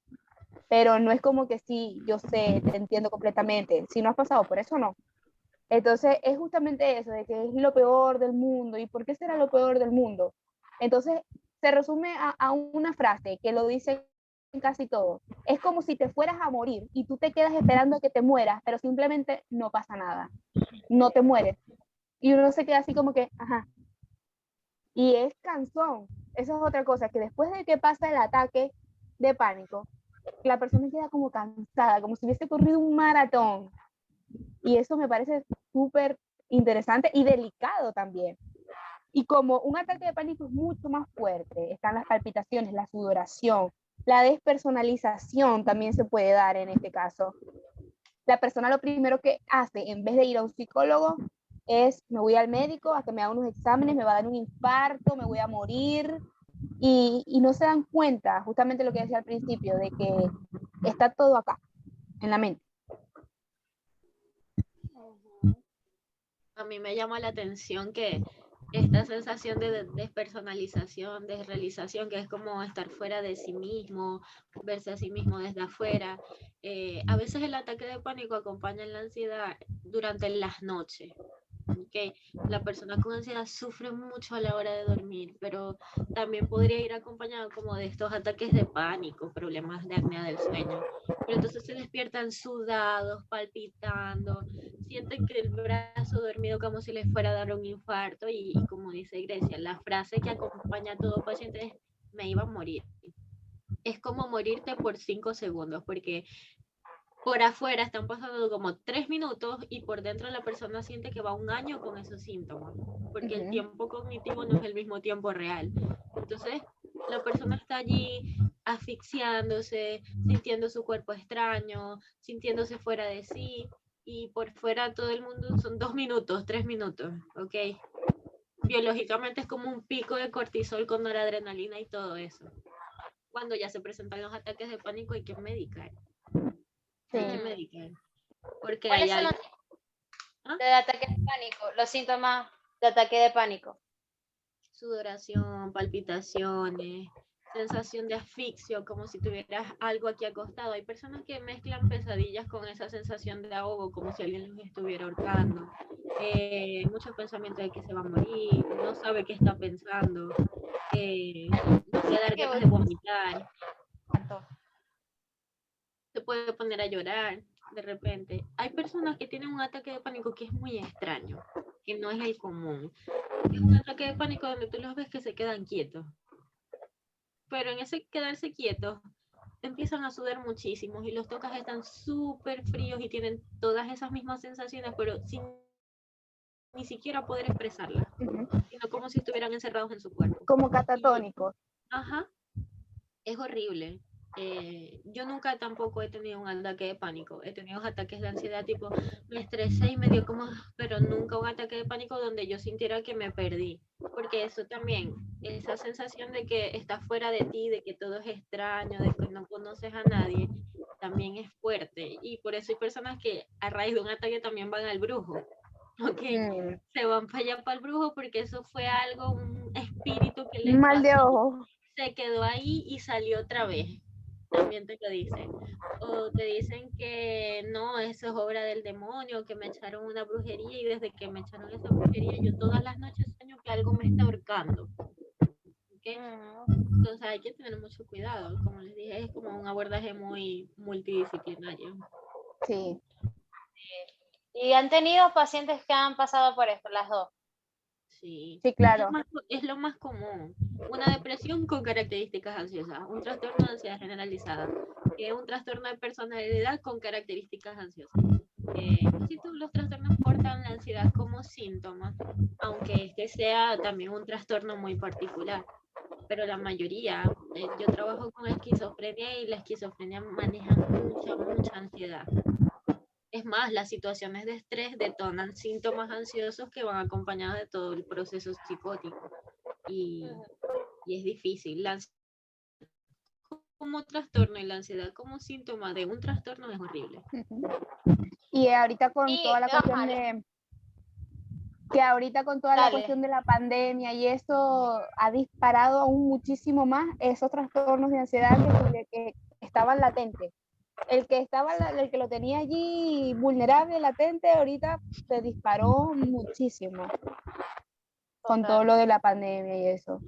pero no es como que sí, yo sé, te entiendo completamente. Si no has pasado por eso, no. Entonces es justamente eso, de que es lo peor del mundo. ¿Y por qué será lo peor del mundo? Entonces se resume a una frase que lo dice casi todo. Es como si te fueras a morir y tú te quedas esperando a que te mueras, pero simplemente no pasa nada. No te mueres. Y uno se queda así como que, ajá. Y es cansón. Esa es otra cosa, que después de que pasa el ataque de pánico, la persona queda como cansada, como si hubiese corrido un maratón. Y eso me parece súper interesante y delicado también. Y como un ataque de pánico es mucho más fuerte, están las palpitaciones, la sudoración, la despersonalización también se puede dar en este caso. La persona lo primero que hace, en vez de ir a un psicólogo, es me voy al médico a que me haga unos exámenes, me va a dar un infarto, me voy a morir. Y no se dan cuenta, justamente lo que decía al principio, de que está todo acá, en la mente. A mí me llama la atención que esta sensación de despersonalización, desrealización, que es como estar fuera de sí mismo, verse a sí mismo desde afuera. A veces el ataque de pánico acompaña en la ansiedad durante las noches. Okay. La persona con ansiedad sufre mucho a la hora de dormir, pero también podría ir acompañado como de estos ataques de pánico, problemas de apnea del sueño. Pero entonces se despiertan sudados, palpitando, sienten que el brazo dormido como si les fuera a dar un infarto y como dice Grecia, la frase que acompaña a todo paciente es me iba a morir. Es como morirte por 5 segundos, porque por afuera están pasando como 3 minutos y por dentro la persona siente que va un año con esos síntomas, porque el tiempo cognitivo no es el mismo tiempo real. Entonces, la persona está allí asfixiándose, sintiendo su cuerpo extraño, sintiéndose fuera de sí, y por fuera todo el mundo son 2 minutos, 3 minutos, ¿ok? Biológicamente es como un pico de cortisol con noradrenalina y todo eso. Cuando ya se presentan los ataques de pánico hay que medicar. Hay que medicar. Porque ¿Cuáles hay son algo. los de ataque de pánico? Los síntomas de ataque de pánico. Sudoración, palpitaciones, sensación de asfixio, como si tuvieras algo aquí acostado. Hay personas que mezclan pesadillas con esa sensación de ahogo, como si alguien los estuviera ahorcando. Muchos pensamientos de que se va a morir, no sabe qué está pensando, no puede dar ganas de vomitar. Se puede poner a llorar de repente. Hay personas que tienen un ataque de pánico que es muy extraño, que no es el común. es un ataque de pánico donde tú los ves que se quedan quietos. Pero en ese quedarse quietos, empiezan a sudar muchísimo y los tocas están súper fríos y tienen todas esas mismas sensaciones, pero sin ni siquiera poder expresarlas, sino como si estuvieran encerrados en su cuerpo. Como catatónicos. Ajá, es horrible. Yo nunca tampoco he tenido un ataque de pánico, he tenido ataques de ansiedad tipo me estresé y me dio como, pero nunca un ataque de pánico donde yo sintiera que me perdí, porque eso también, esa sensación de que estás fuera de ti, de que todo es extraño, de que no conoces a nadie, también es fuerte, y por eso hay personas que a raíz de un ataque también van al brujo. Okay. Se van para allá para el brujo porque eso fue algo, un espíritu que les mal de ojo. Se quedó ahí y salió otra vez. También te lo dicen. O te dicen que no, eso es obra del demonio, que me echaron una brujería y desde que me echaron esa brujería yo todas las noches sueño que algo me está ahorcando. ¿Okay? Entonces hay que tener mucho cuidado. Como les dije, es como un abordaje muy multidisciplinario. Sí. ¿Y han tenido pacientes que han pasado por esto, las dos? Sí, sí, claro. Es lo más común. Una depresión con características ansiosas, un trastorno de ansiedad generalizada, un trastorno de personalidad con características ansiosas. Casi todos los trastornos portan la ansiedad como síntoma, aunque este sea también un trastorno muy particular. Pero la mayoría, yo trabajo con esquizofrenia y la esquizofrenia maneja mucha ansiedad. Es más, las situaciones de estrés detonan síntomas ansiosos que van acompañados de todo el proceso psicótico. Y es difícil. La ansiedad como trastorno y la ansiedad como síntoma de un trastorno es horrible. Y ahorita con toda la cuestión de... Que ahorita con toda la cuestión de la pandemia y eso ha disparado aún muchísimo más esos trastornos de ansiedad que estaban latentes. El que lo tenía allí vulnerable, latente, ahorita se disparó muchísimo con todo lo de la pandemia y eso.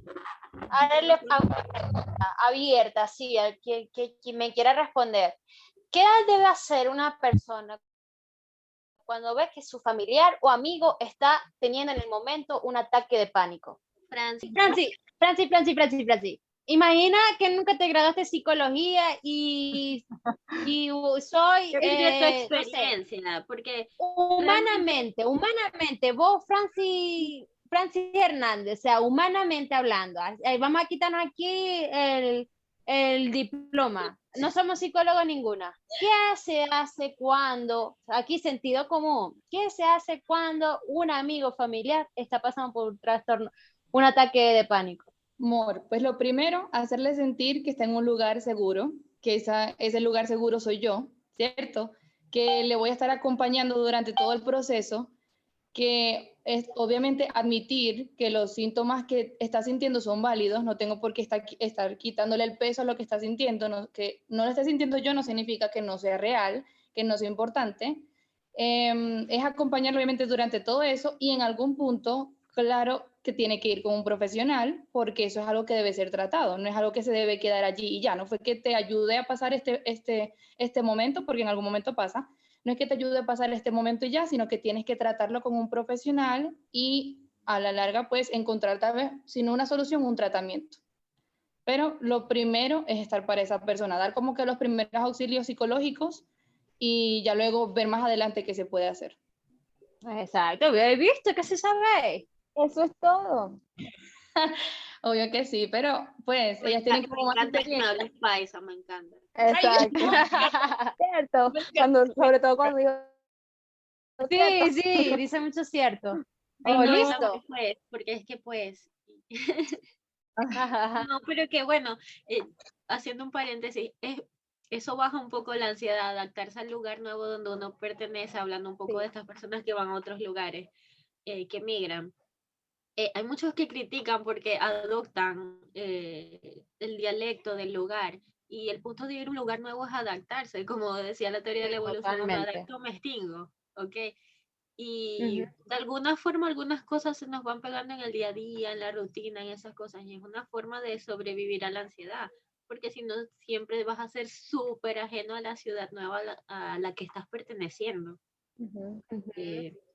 Ahora le hago una pregunta abierta, sí, al que me quiera responder. ¿Qué debe hacer una persona cuando ve que su familiar o amigo está teniendo en el momento un ataque de pánico? Franci. Imagina que nunca te graduaste de psicología y soy... Yo creo tu experiencia, no sé, porque... Humanamente, vos, Franci Hernández, o sea, humanamente hablando, vamos a quitarnos aquí el diploma. No somos psicólogos ninguna. ¿Qué se hace cuando, aquí sentido común, qué se hace cuando un amigo familiar está pasando por un trastorno, un ataque de pánico? Amor, pues lo primero, hacerle sentir que está en un lugar seguro, que ese lugar seguro soy yo, ¿cierto? Que le voy a estar acompañando durante todo el proceso, que es obviamente admitir que los síntomas que está sintiendo son válidos, no tengo por qué estar quitándole el peso a lo que está sintiendo, que no lo esté sintiendo yo no significa que no sea real, que no sea importante. Es acompañarlo obviamente durante todo eso y en algún punto, claro, que tiene que ir con un profesional porque eso es algo que debe ser tratado, no es algo que se debe quedar allí y ya, no fue que te ayude a pasar este momento, porque en algún momento pasa, no es que te ayude a pasar este momento y ya, sino que tienes que tratarlo con un profesional y a la larga pues encontrar tal vez, si no una solución, un tratamiento. Pero lo primero es estar para esa persona, dar como que los primeros auxilios psicológicos y ya luego ver más adelante qué se puede hacer. Exacto, ¿he visto que se sabe? Eso es todo. Obvio que sí, pero pues ellas tienen como más experiencia. Me hablas paisa, me encanta. Exacto. Cierto. Sobre todo cuando digo... Sí, dice mucho cierto. No, Listo. Pues, porque es que pues... No, pero que bueno, haciendo un paréntesis, eso baja un poco la ansiedad, adaptarse al lugar nuevo donde uno pertenece, hablando un poco de estas personas que van a otros lugares, que migran. Hay muchos que critican porque adoptan el dialecto del lugar y el punto de ir a un lugar nuevo es adaptarse, como decía la teoría de la evolución, me adapto, me extingo, ¿ok? Y de alguna forma algunas cosas se nos van pegando en el día a día, en la rutina y esas cosas, y es una forma de sobrevivir a la ansiedad, porque si no siempre vas a ser súper ajeno a la ciudad nueva a la que estás perteneciendo.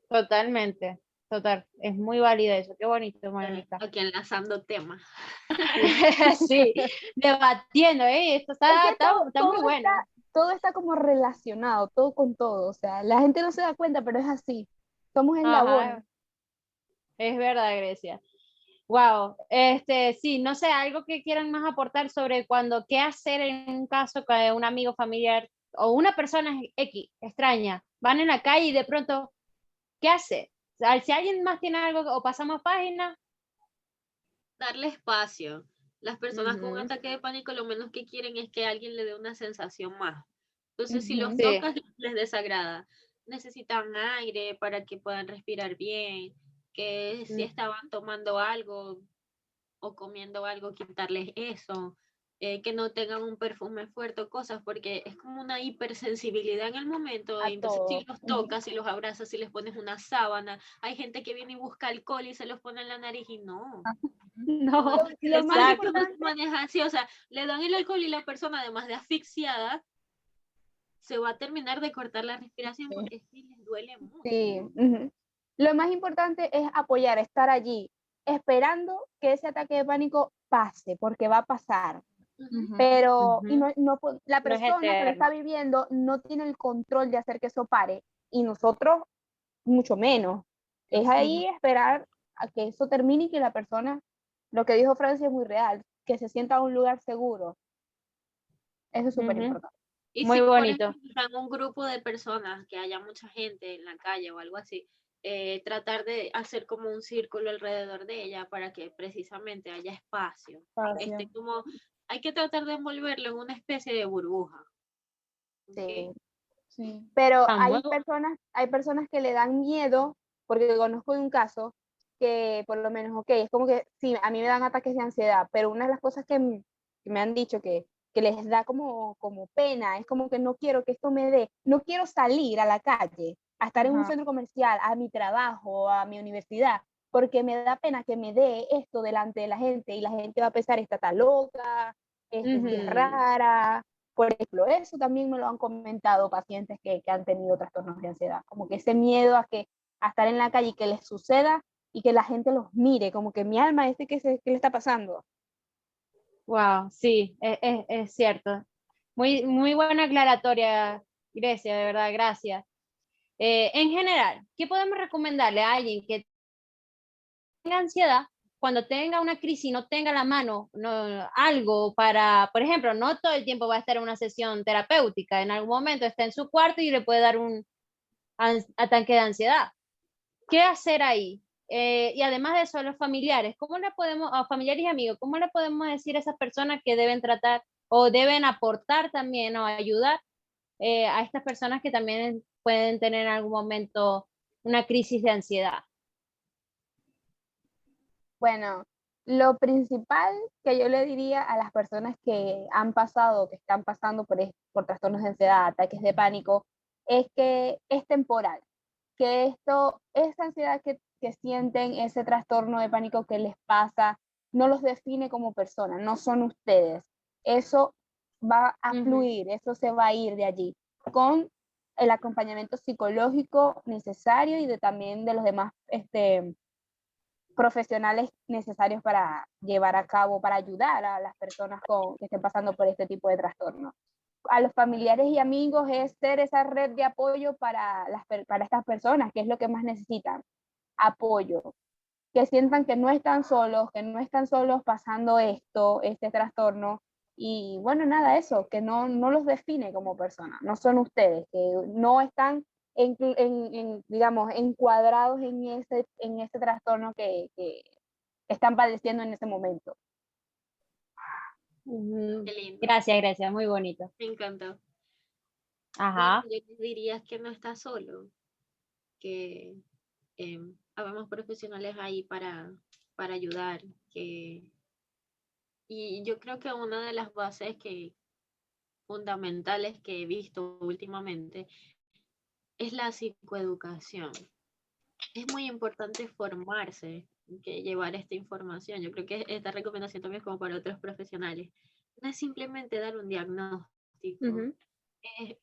Totalmente. total, es muy válido eso. Qué bonito, Mónica. Aquí enlazando temas. Sí, debatiendo, esto Es que está muy bueno. todo está como relacionado, todo con todo. O sea, la gente no se da cuenta, pero es así. Somos eslabones. Ajá, es verdad, Grecia. Wow, sí, no sé, algo que quieran más aportar sobre qué hacer en un caso que un amigo familiar o una persona X extraña van en la calle y de pronto, ¿qué hace? O sea, si alguien más tiene algo o pasamos página. Darle espacio. Las personas con un Ujú, ataque de pánico lo menos que quieren es que alguien le dé una sensación más. Entonces, si los Ujú. sí, tocas, les desagrada. Necesitan aire para que puedan respirar bien, que si estaban tomando algo o comiendo algo, quitarles eso, que no tengan un perfume fuerte o cosas, porque es como una hipersensibilidad en el momento, A y entonces si todo. los Ujú. tocas, si los abrazas, si les pones una sábana, hay gente que viene y busca alcohol y se los pone en la nariz y no. no, Lo El más pánico exacto. no se importante, maneja así, o sea, le dan el alcohol y la persona, además de asfixiada, se va a terminar de cortar la respiración sí, porque sí les duele mucho. sí, ujú. Lo más importante es apoyar, estar allí, esperando que ese ataque de pánico pase, porque va a pasar. Ujú. Pero Ujú, la no es persona que lo está eterno. viviendo no tiene el control de hacer que eso pare, y nosotros mucho menos. Es ahí esperar a que eso termine y que la persona, lo que dijo Francia es muy real, que se sienta en un lugar seguro. Eso es súper Ujú, importante. Y muy si, por bonito. ejemplo, están un grupo de personas, que haya mucha gente en la calle o algo así, tratar de hacer como un círculo alrededor de ella para que precisamente haya espacio. Como, hay que tratar de envolverlo en una especie de burbuja. Sí. ¿Ok? Sí. Pero Está muy hay personas que le dan miedo, porque conozco de un caso que por lo menos, ok, es como que sí, a mí me dan ataques de ansiedad, pero una de las cosas que me han dicho que les da como pena, es como que no quiero que esto me dé, no quiero salir a la calle, a estar en un centro comercial, a mi trabajo, a mi universidad, porque me da pena que me dé esto delante de la gente y la gente va a pensar, esta está loca, sí es Ujú, rara. Por ejemplo, eso también me lo han comentado pacientes que han tenido trastornos de ansiedad, como que ese miedo a estar en la calle y que les suceda y que la gente los mire, como que mi alma, ¿qué le está pasando? wow, sí, es cierto. Muy, muy buena aclaratoria, Grecia, de verdad, gracias. En general, ¿qué podemos recomendarle a alguien que tenga ansiedad cuando tenga una crisis y no tenga la mano algo para, por ejemplo, no todo el tiempo va a estar en una sesión terapéutica, en algún momento está en su cuarto y le puede dar un ataque de ansiedad? ¿Qué hacer ahí? Y además de eso, a los familiares, ¿cómo le podemos, a familiares y amigos, cómo le podemos decir a esas personas que deben tratar o deben aportar también o ayudar a estas personas que también pueden tener en algún momento una crisis de ansiedad? Bueno, lo principal que yo le diría a las personas que han pasado, que están pasando por trastornos de ansiedad, ataques de pánico, es que es temporal, que esa ansiedad que sienten, ese trastorno de pánico que les pasa, no los define como personas, no son ustedes. Eso va a fluir, eso se va a ir de allí, con el acompañamiento psicológico necesario y también de los demás profesionales necesarios para llevar a cabo, para ayudar a las personas que estén pasando por este tipo de trastornos. A los familiares y amigos es ser esa red de apoyo para estas personas, que es lo que más necesitan, apoyo, que sientan que no están solos pasando este trastorno, y bueno, nada, eso, que no los define como personas, no son ustedes, que no están digamos, encuadrados en este trastorno que están padeciendo en ese momento. Qué lindo. Gracias, gracias, muy bonito. Me encantó. Bueno, Ajá. yo les diría que no está solo, que habemos profesionales ahí para ayudar, y yo creo que una de las bases fundamentales que he visto últimamente es la psicoeducación. Es muy importante formarse, que llevar esta información. Yo creo que esta recomendación también es como para otros profesionales. No es simplemente dar un diagnóstico, Ujú, es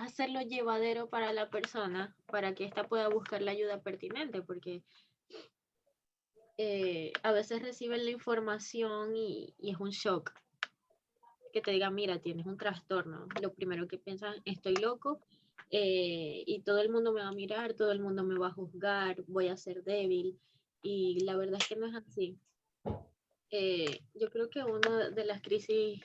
hacerlo llevadero para la persona, para que ésta pueda buscar la ayuda pertinente, porque a veces reciben la información y es un shock que te digan, mira, tienes un trastorno. Lo primero que piensan, estoy loco, y todo el mundo me va a mirar, todo el mundo me va a juzgar, voy a ser débil, y la verdad es que no es así. Yo creo que una de las crisis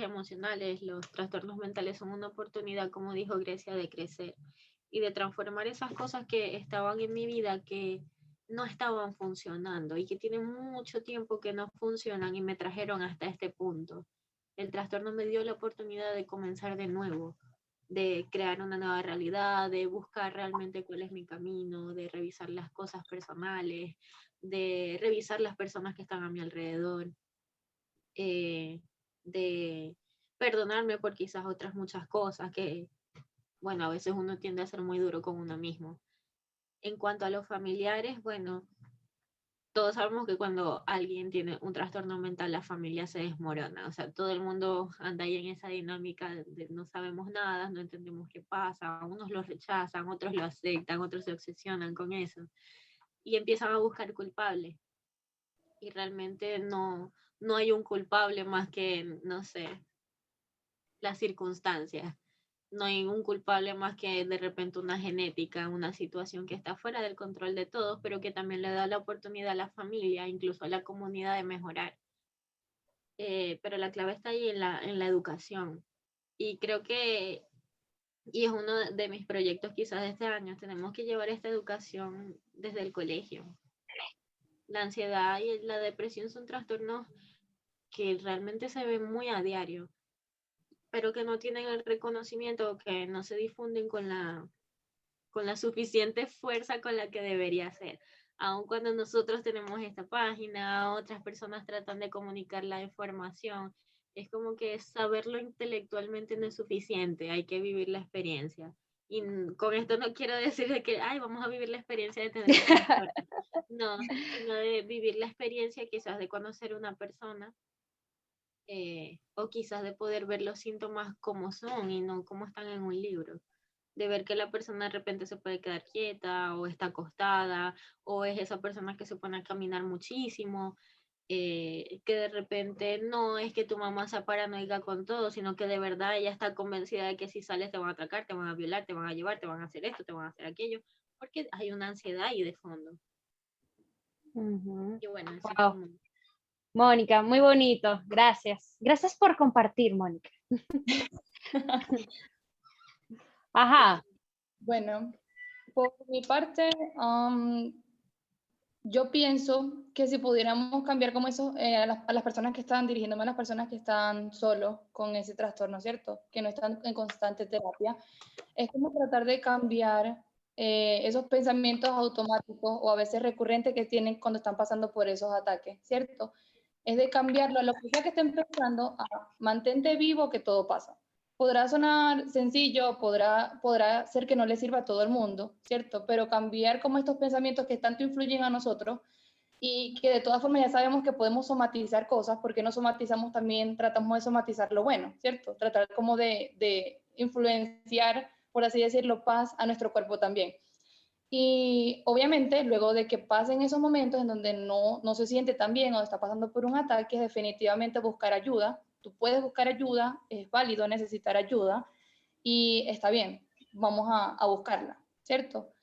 emocionales, los trastornos mentales son una oportunidad, como dijo Grecia, de crecer y de transformar esas cosas que estaban en mi vida que no estaban funcionando y que tienen mucho tiempo que no funcionan y me trajeron hasta este punto. El trastorno me dio la oportunidad de comenzar de nuevo, de crear una nueva realidad, de buscar realmente cuál es mi camino, de revisar las cosas personales, de revisar las personas que están a mi alrededor, de perdonarme por quizás otras muchas cosas que, bueno, a veces uno tiende a ser muy duro con uno mismo. En cuanto a los familiares, bueno, todos sabemos que cuando alguien tiene un trastorno mental, la familia se desmorona. O sea, todo el mundo anda ahí en esa dinámica de no sabemos nada, no entendemos qué pasa, unos lo rechazan, otros lo aceptan, otros se obsesionan con eso y empiezan a buscar culpables. Y realmente no hay un culpable más que, no sé, las circunstancias. No hay un culpable más que de repente una genética, una situación que está fuera del control de todos, pero que también le da la oportunidad a la familia, incluso a la comunidad de mejorar. Pero la clave está ahí en la educación. Y creo que, y es uno de mis proyectos quizás de este año, tenemos que llevar esta educación desde el colegio. La ansiedad y la depresión son trastornos que realmente se ven muy a diario, pero que no tienen el reconocimiento, que no se difunden con la suficiente fuerza con la que debería ser. Aun cuando nosotros tenemos esta página, otras personas tratan de comunicar la información, es como que saberlo intelectualmente no es suficiente, hay que vivir la experiencia. Y con esto no quiero decir de que, ay, vamos a vivir la experiencia de tener un trastorno. No, sino de vivir la experiencia quizás de conocer una persona, o quizás de poder ver los síntomas como son y no como están en un libro. De ver que la persona de repente se puede quedar quieta o está acostada o es esa persona que se pone a caminar muchísimo, que de repente no es que tu mamá sea paranoica con todo, sino que de verdad ella está convencida de que si sales te van a atacar, te van a violar, te van a llevar, te van a hacer esto, te van a hacer aquello, porque hay una ansiedad ahí de fondo. Y bueno, eso es Wow. como... Mónica, muy bonito, gracias. Gracias por compartir, Mónica. Ajá. Bueno, por mi parte, yo pienso que si pudiéramos cambiar como eso, a las personas que están, dirigiéndome a las personas que están solos con ese trastorno, ¿cierto? Que no están en constante terapia, es como tratar de cambiar esos pensamientos automáticos o a veces recurrentes que tienen cuando están pasando por esos ataques, ¿cierto? Es de cambiarlo a lo que sea que estén pensando, a mantente vivo que todo pasa. Podrá sonar sencillo, podrá ser que no le sirva a todo el mundo, ¿cierto? Pero cambiar como estos pensamientos que tanto influyen a nosotros y que de todas formas ya sabemos que podemos somatizar cosas, porque no somatizamos también, tratamos de somatizar lo bueno, ¿cierto? Tratar como de influenciar, por así decirlo, paz a nuestro cuerpo también. Y obviamente, luego de que pasen esos momentos en donde no se siente tan bien o está pasando por un ataque, definitivamente buscar ayuda. Tú puedes buscar ayuda, es válido necesitar ayuda y está bien, vamos a buscarla, ¿cierto?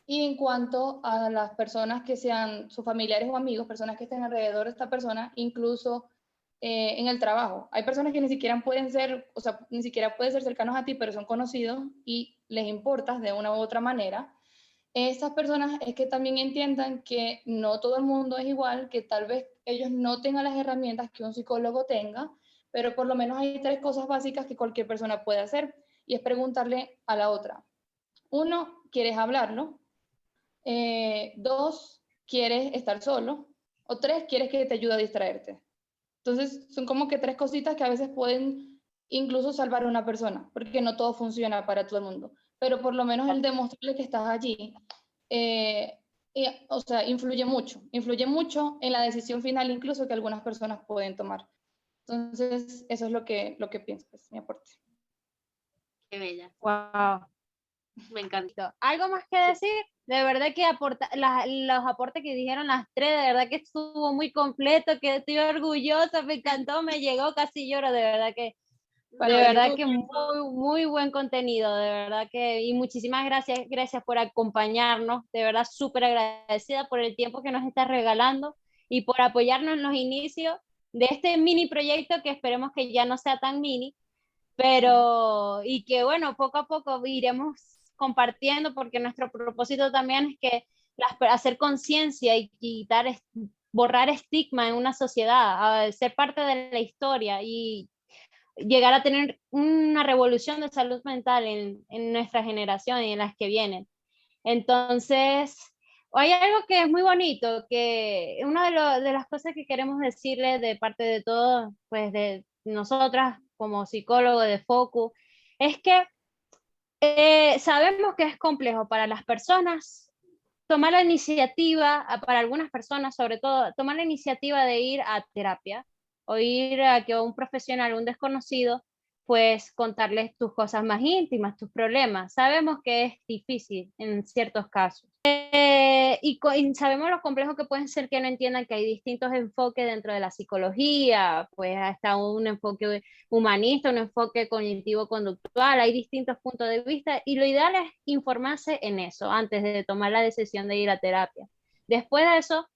Y en cuanto a las personas que sean sus familiares o amigos, personas que estén alrededor de esta persona, incluso en el trabajo. Hay personas que ni siquiera pueden ser, o sea, ni siquiera pueden ser cercanos a ti, pero son conocidos y les importas de una u otra manera. Estas personas es que también entiendan que no todo el mundo es igual, que tal vez ellos no tengan las herramientas que un psicólogo tenga, pero por lo menos hay 3 cosas básicas que cualquier persona puede hacer y es preguntarle a la otra. 1, ¿quieres hablarlo? 2, ¿quieres estar solo? O 3, ¿quieres que te ayude a distraerte? Entonces, son como que 3 cositas que a veces pueden incluso salvar a una persona, porque no todo funciona para todo el mundo, pero por lo menos el demostrarle que estás allí, o sea, influye mucho en la decisión final incluso que algunas personas pueden tomar. Entonces, eso es lo que pienso, es mi aporte. Qué bella. Wow. Me encanta. ¿Algo más que decir? De verdad que los aportes que dijeron las tres, de verdad que estuvo muy completo, que estoy orgullosa, me encantó, me llegó, casi lloro, de verdad que, No, de yo verdad creo que muy buen contenido, de verdad que, y muchísimas gracias por acompañarnos, de verdad súper agradecida por el tiempo que nos estás regalando y por apoyarnos en los inicios de este mini proyecto que esperemos que ya no sea tan mini, pero y que bueno, poco a poco iremos compartiendo porque nuestro propósito también es que hacer conciencia y quitar, borrar estigma en una sociedad, ser parte de la historia y llegar a tener una revolución de salud mental en nuestra generación y en las que vienen. Entonces, hay algo que es muy bonito, que una de las cosas que queremos decirles de parte de todos, pues de nosotras como psicólogos de Focus, es que sabemos que es complejo para las personas tomar la iniciativa, para algunas personas sobre todo, tomar la iniciativa de ir a terapia o ir a que un profesional, un desconocido, pues contarles tus cosas más íntimas, tus problemas. Sabemos que es difícil en ciertos casos. Y sabemos lo complejo que pueden ser que no entiendan que hay distintos enfoques dentro de la psicología, pues hasta un enfoque humanista, un enfoque cognitivo-conductual, hay distintos puntos de vista y lo ideal es informarse en eso antes de tomar la decisión de ir a terapia. Después de eso,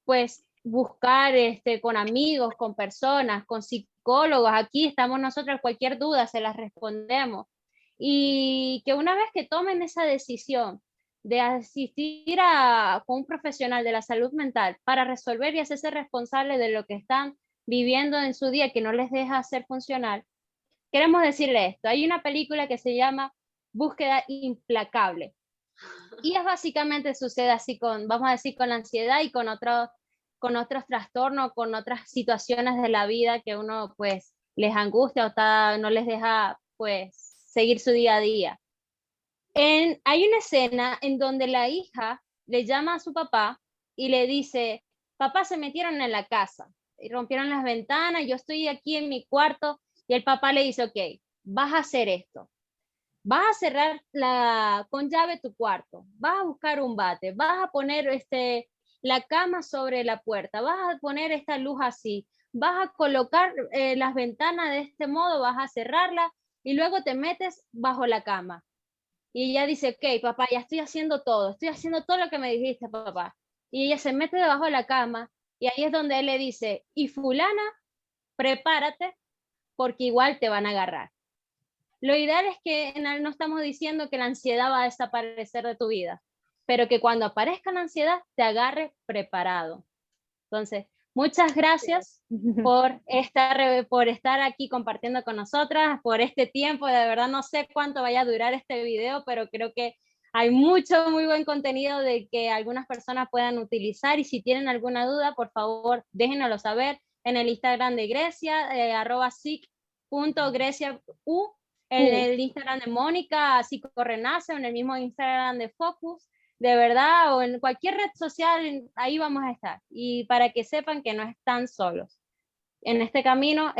pues buscar con amigos, con personas, con psicólogos, aquí estamos nosotros, cualquier duda se las respondemos. Y que una vez que tomen esa decisión de asistir con un profesional de la salud mental para resolver y hacerse responsable de lo que están viviendo en su día que no les deja ser funcional, queremos decirle esto. Hay una película que se llama Búsqueda Implacable y es básicamente sucede así con, vamos a decir, con la ansiedad y con otros trastornos, con otras situaciones de la vida que uno pues les angustia o no les deja pues seguir su día a día. Hay una escena en donde la hija le llama a su papá y le dice, papá, se metieron en la casa y rompieron las ventanas, yo estoy aquí en mi cuarto y el papá le dice, ok, vas a hacer esto, vas a cerrar con llave tu cuarto, vas a buscar un bate, vas a poner la cama sobre la puerta, vas a poner esta luz así, vas a colocar las ventanas de este modo, vas a cerrarla y luego te metes bajo la cama. Y ella dice, ok, papá, ya estoy haciendo todo lo que me dijiste, papá. Y ella se mete debajo de la cama y ahí es donde él le dice, y fulana, prepárate porque igual te van a agarrar. Lo ideal es que no estamos diciendo que la ansiedad va a desaparecer de tu vida, pero que cuando aparezca la ansiedad te agarre preparado. Entonces, muchas gracias por estar aquí compartiendo con nosotras, por este tiempo. De verdad no sé cuánto vaya a durar este video, pero creo que hay mucho, muy buen contenido de que algunas personas puedan utilizar. Y si tienen alguna duda, por favor, déjenoslo saber en el Instagram de Grecia, @sic.greciau, en el Instagram de Mónica, Psicorenace, o en el mismo Instagram de Focus. De verdad, o en cualquier red social, ahí vamos a estar. Y para que sepan que no están solos. En este camino,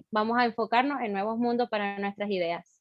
vamos a enfocarnos en nuevos mundos para nuestras ideas.